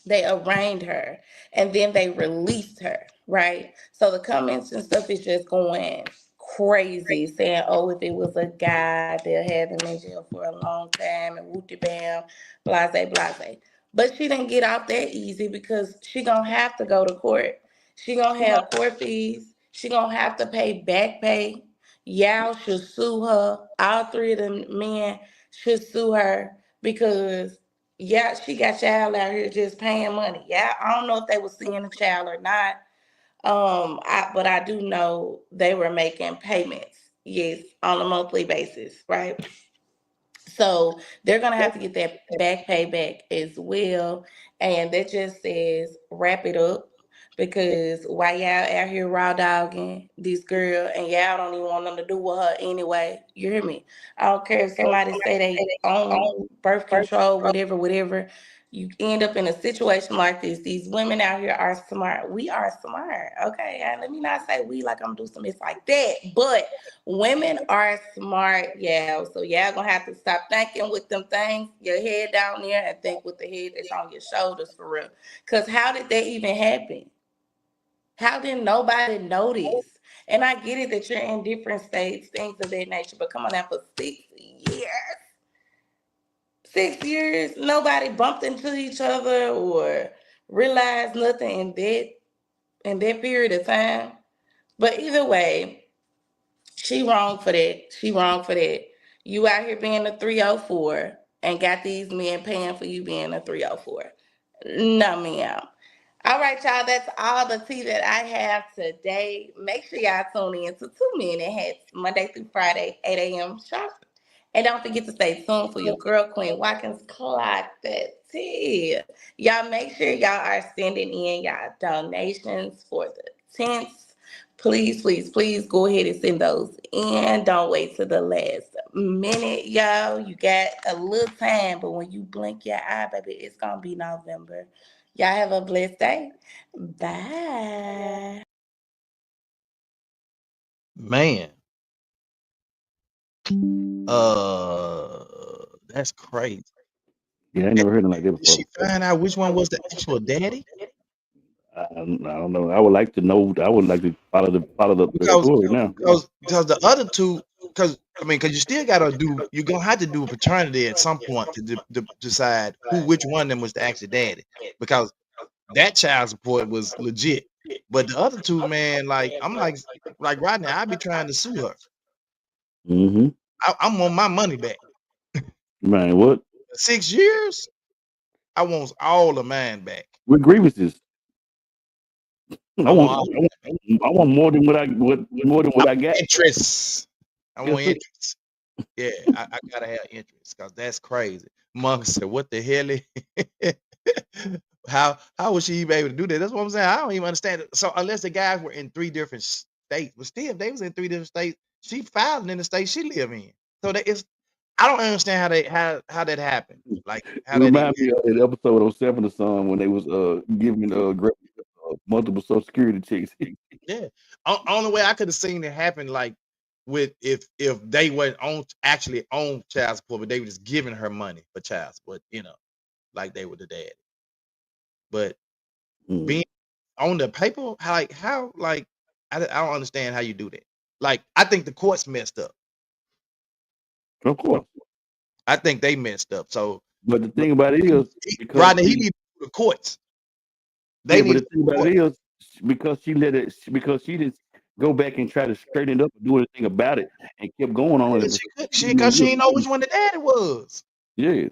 [SPEAKER 4] they arraigned her, and then they released her, right? So the comments and stuff is just going crazy, saying, oh, if it was a guy, they'll have him in jail for a long time and whoopty bam, blase, blase. But she didn't get off that easy because she gonna have to go to court. She gonna have court fees. She gonna have to pay back pay. Y'all should sue her. All 3 of the men should sue her because yeah, she got child out here just paying money. Yeah, I don't know if they were seeing the child or not. But I do know they were making payments, yes, on a monthly basis, right? So they're gonna have to get that back pay back as well. And that just says wrap it up because while y'all out here raw dogging this girl and y'all don't even want nothing to do with her anyway. You hear me? I don't care if somebody say they own birth control, whatever, whatever. You end up in a situation like this. These women out here are smart. We are smart. Okay. And let me not say we like I'm doing something like that, but women are smart, yeah. So y'all gonna have to stop thinking with them things, your head down there, and think with the head that's on your shoulders for real. Cause how did that even happen? How did nobody notice? And I get it that you're in different states, things of that nature, but come on now, for 6 years. 6 years, nobody bumped into each other or realized nothing in that period of time. But either way, she wrong for that. She wrong for that. You out here being a 304 and got these men paying for you being a 304. No, ma'am. All right, y'all. That's all the tea that I have today. Make sure y'all tune in to 2 Minute Hats Monday through Friday, 8 a.m. sharp. And don't forget to stay tuned for your girl, Queen Watkins Clock that tea. Y'all make sure y'all are sending in y'all donations for the tents. Please, please, please go ahead and send those in. Don't wait till the last minute, y'all. You got a little time, but when you blink your eye, baby, it's gonna be November. Y'all have a blessed day. Bye.
[SPEAKER 2] Man, that's crazy.
[SPEAKER 3] Yeah, I ain't never heard it like that
[SPEAKER 2] Did she
[SPEAKER 3] before.
[SPEAKER 2] find out which one was the actual daddy?
[SPEAKER 3] I don't know. I would like to know. I would like to follow the
[SPEAKER 2] Because
[SPEAKER 3] story now.
[SPEAKER 2] because the other two, because I mean, because you still gotta do, you're gonna have to do a paternity at some point to decide which one of them was the actual daddy. Because that child support was legit. But the other two, man, like I'm like right now, I be trying to sue her.
[SPEAKER 3] Mm-hmm.
[SPEAKER 2] I'm on my money back.
[SPEAKER 3] Man, what?
[SPEAKER 2] 6 years, I want all the mine back.
[SPEAKER 3] What grievances? I
[SPEAKER 2] I want
[SPEAKER 3] want
[SPEAKER 2] all
[SPEAKER 3] I want more than what I got.
[SPEAKER 2] interest. I
[SPEAKER 3] Yes,
[SPEAKER 2] want
[SPEAKER 3] sir.
[SPEAKER 2] interest. Yeah, I gotta have interest because that's crazy. Monk said, "What the hell? How was she even able to do that?" That's what I'm saying. I don't even understand it. So unless the guys were in 3 different states, but still, if they was in 3 different states, she filed in the state she live in. So that is, I don't understand how that happened. Like
[SPEAKER 3] It
[SPEAKER 2] how that even.
[SPEAKER 3] reminds me of an episode of Seven of Son when they was giving multiple Social Security checks.
[SPEAKER 2] Yeah. Only way I could have seen it happen, like with if they weren't actually on child support, but they were just giving her money for child support, like they were the dad. But
[SPEAKER 3] Mm,
[SPEAKER 2] being on the paper, how I don't understand how you do that. Like I think the courts messed up.
[SPEAKER 3] of course.
[SPEAKER 2] I think they messed up. So,
[SPEAKER 3] But the
[SPEAKER 2] but
[SPEAKER 3] thing about it is, because
[SPEAKER 2] Rodney, he needs the courts. They
[SPEAKER 3] yeah, but
[SPEAKER 2] need
[SPEAKER 3] the thing about
[SPEAKER 2] court.
[SPEAKER 3] it is, because she didn't go back and try to straighten it up and do anything about it, and kept going on it for
[SPEAKER 2] Because she
[SPEAKER 3] years.
[SPEAKER 2] didn't know which one the daddy was.
[SPEAKER 3] Yeah,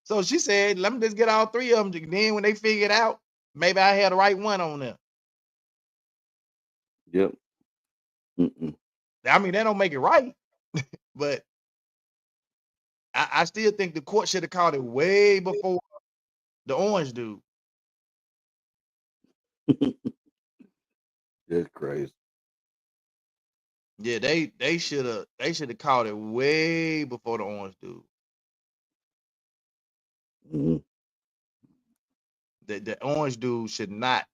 [SPEAKER 2] So she said, "Let me just get all 3 of them." Then when they figure it out, maybe I had the right one on there.
[SPEAKER 3] yep. Mm-mm.
[SPEAKER 2] I mean, that don't make it right, but I still think the court should have caught it way before the orange dude.
[SPEAKER 3] That's crazy.
[SPEAKER 2] Yeah, they should have caught it way before the orange dude.
[SPEAKER 3] Mm-hmm.
[SPEAKER 2] The orange dude should not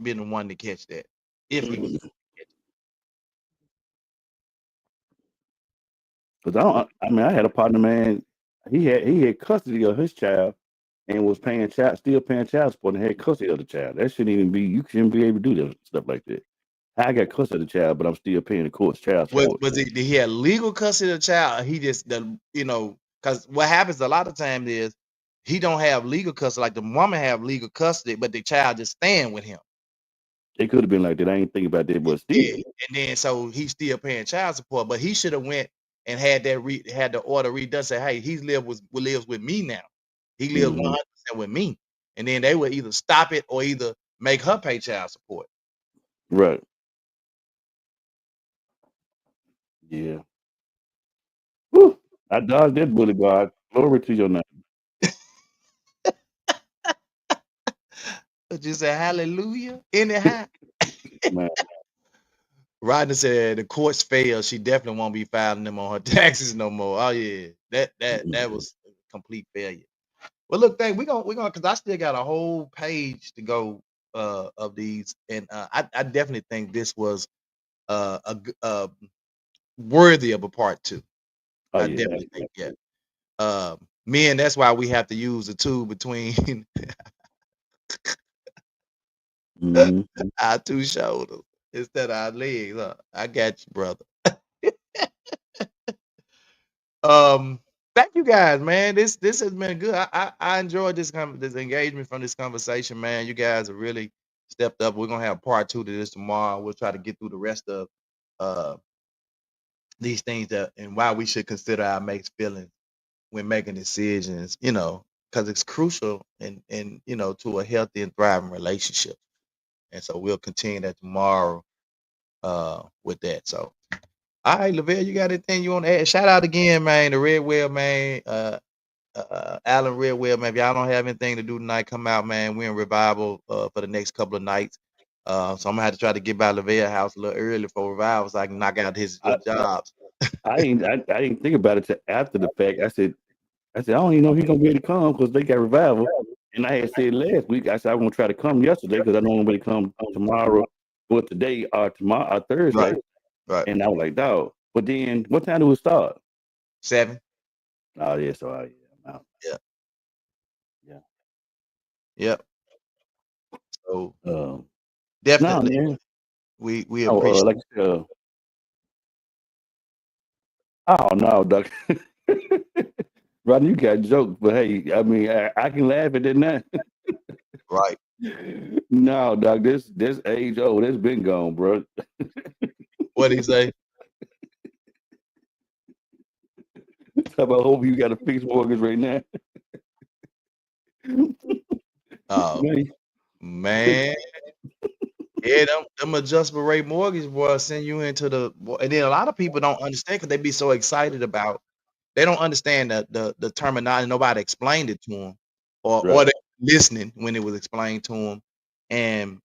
[SPEAKER 2] been the one to catch that if he was.
[SPEAKER 3] Because I mean, I had a partner, man. He had custody of his child and was still paying child support and had custody of the child. That shouldn't even be. You shouldn't be able to do that stuff like that. I got custody of the child, but I'm still paying the court's child support.
[SPEAKER 2] Did he have legal custody of the child? Or he just because what happens a lot of times is he don't have legal custody. Like the woman have legal custody, but the child just staying with him.
[SPEAKER 3] It could have been like that. I ain't think about that, but still.
[SPEAKER 2] Yeah, and then so he's still paying child support, but he should have went and had had the order redone. Say, hey, lives with me now. He lives
[SPEAKER 3] Mm-hmm.
[SPEAKER 2] 100% with me, and then they would either stop it or either make her pay child support.
[SPEAKER 3] Right. Yeah. Whew. I dodged that bullet, God. Glory to your name.
[SPEAKER 2] But you say hallelujah anyhow.
[SPEAKER 3] Man.
[SPEAKER 2] Rodney said the courts failed. She definitely won't be filing them on her taxes no more. Oh yeah, that was a complete failure. Well, look, we're gonna because I still got a whole page to go of these, and I definitely think this was worthy of a part 2.
[SPEAKER 3] Oh
[SPEAKER 2] I
[SPEAKER 3] yeah.
[SPEAKER 2] definitely think, yeah. Men, that's why we have to use the two between
[SPEAKER 3] Mm-hmm.
[SPEAKER 2] our 2 shoulders instead of our legs. Huh? I got you, brother. Thank you guys, man. This has been good. I enjoyed this engagement from this conversation, man. You guys have really stepped up. We're gonna have part 2 to this tomorrow. We'll try to get through the rest of uh these things and why we should consider our mates feelings when making decisions, because it's crucial in to a healthy and thriving relationship. And so we'll continue that tomorrow with that. So all right, Lavelle, you got anything you want to add? Shout out again, man, to Redwell, man. Alan Redwell, man. If y'all don't have anything to do tonight, come out, man. We're in revival for the next couple of nights. So I'm gonna have to try to get by Lavelle house a little early for revival so I can knock out his jobs.
[SPEAKER 3] I didn't think about it till after the fact. I said I don't even know if he's gonna be able to come because they got revival. And I had said last week, I said I'm gonna try to come yesterday because I know I'm gonna come tomorrow or today or tomorrow or Thursday.
[SPEAKER 2] Right.
[SPEAKER 3] And I was like, dog. But then what time do it start?
[SPEAKER 2] 7.
[SPEAKER 3] Oh yeah, so I'm out.
[SPEAKER 2] Yeah. Yep. So
[SPEAKER 3] No,
[SPEAKER 2] definitely
[SPEAKER 3] man.
[SPEAKER 2] we appreciate
[SPEAKER 3] like oh no, Doc. Rodney, you got jokes, but hey, I mean, I can laugh at that now.
[SPEAKER 2] right.
[SPEAKER 3] No, Doc, this age old, it's been gone, bro.
[SPEAKER 2] What'd he say?
[SPEAKER 3] I hope you got a fixed mortgage right now.
[SPEAKER 2] Oh man. Yeah, them adjustable rate mortgage boy send you into the, and then a lot of people don't understand because they be so excited about, they don't understand the terminology. Nobody explained it to them, or
[SPEAKER 3] Right.
[SPEAKER 2] they listening when it was explained to them, and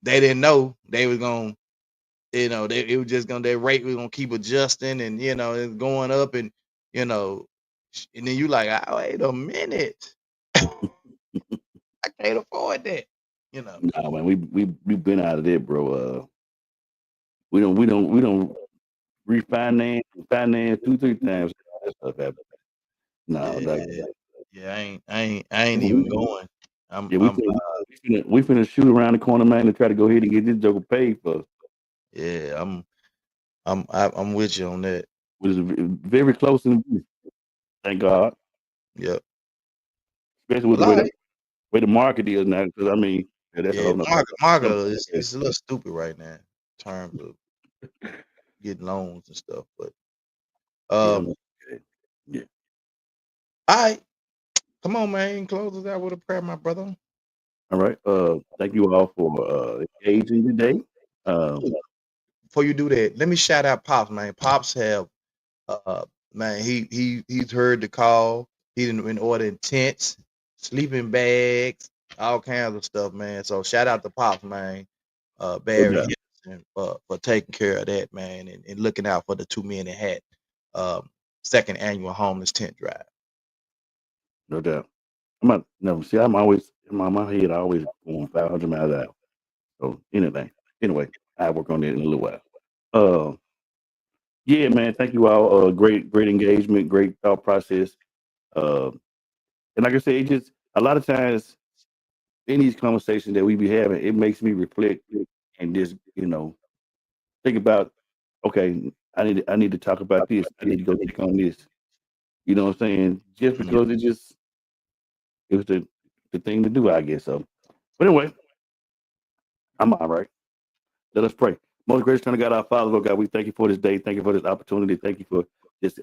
[SPEAKER 2] they didn't know they was gonna, it was just gonna, their rate was gonna keep adjusting, and it's going up, and and then you like, oh, wait a minute, I can't afford that,
[SPEAKER 3] Nah, man, we've been out of there, bro. We don't refinance, finance 2-3 times. That stuff happened. No,
[SPEAKER 2] Yeah, I ain't even going.
[SPEAKER 3] We finna shoot around the corner, man, and try to go ahead and get this joker paid for.
[SPEAKER 2] Yeah, I'm with you on that.
[SPEAKER 3] Which is very close in the thank God.
[SPEAKER 2] Yep. A
[SPEAKER 3] Especially with
[SPEAKER 2] lot
[SPEAKER 3] the way the market is now, because I mean, that's a whole nother.
[SPEAKER 2] market is a little stupid right now in terms of getting loans and stuff. But
[SPEAKER 3] yeah.
[SPEAKER 2] All right, come on, man, close us out with a prayer, my brother.
[SPEAKER 3] All right. Thank you all for engaging today.
[SPEAKER 2] Before you do that, let me shout out Pops, man. Pops have man, he's heard the call. He didn't been ordering tents, sleeping bags, all kinds of stuff, man. So shout out to Pops, man. Barry Henderson, for taking care of that, man, and looking out for the 2 Men in Hat second annual homeless tent drive.
[SPEAKER 3] No doubt. I'm always in my head. I always going 500 miles out. So anyway, I work on it in a little while. Yeah, man. Thank you all. Great engagement, great thought process. And like I said, it just a lot of times in these conversations that we be having, it makes me reflect and just think about, okay, I need to talk about this. I need to go check on this. You know what I'm saying? Just because it was the thing to do, I guess so. But anyway, I'm all right. Let us pray. Most gracious Son of God, our Father, Lord God, we thank you for this day. Thank you for this opportunity. Thank you for just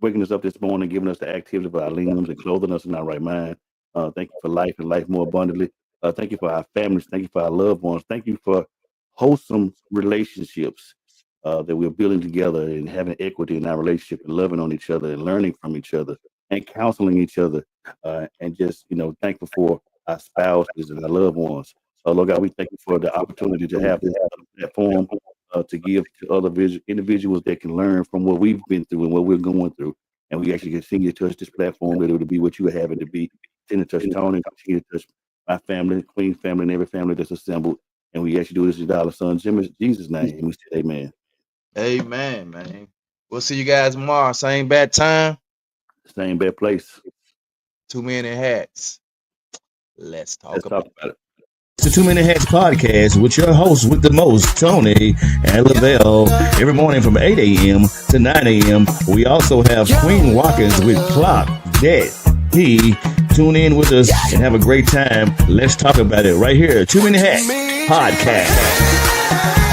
[SPEAKER 3] waking us up this morning, giving us the activity of our limbs and clothing us in our right mind. Thank you for life and life more abundantly. Thank you for our families. Thank you for our loved ones. Thank you for wholesome relationships that we're building together and having equity in our relationship and loving on each other and learning from each other and counseling each other and just, thankful for our spouses and our loved ones. Lord God, we thank you for the opportunity to have this platform to give to other individuals that can learn from what we've been through and what we're going through. And we actually continue to touch this platform, that it would be what you would have it to be. Continue to touch Tony, continue to touch my family, Queen family, and every family that's assembled. And we actually do this in our son, Jesus' name. And we say amen.
[SPEAKER 2] Amen, man. We'll see you guys tomorrow. Same bad time.
[SPEAKER 3] Same bad place.
[SPEAKER 2] 2 Men in Hats. Let's talk about it.
[SPEAKER 1] The 2 Men in Hats podcast with your hosts with the most, Tony and Lavelle, every morning from 8 a.m. to 9 a.m. We also have Queen Watkins with Clock Dead. Tune in with us and have a great time. Let's talk about it right here. 2 Men in Hats podcast.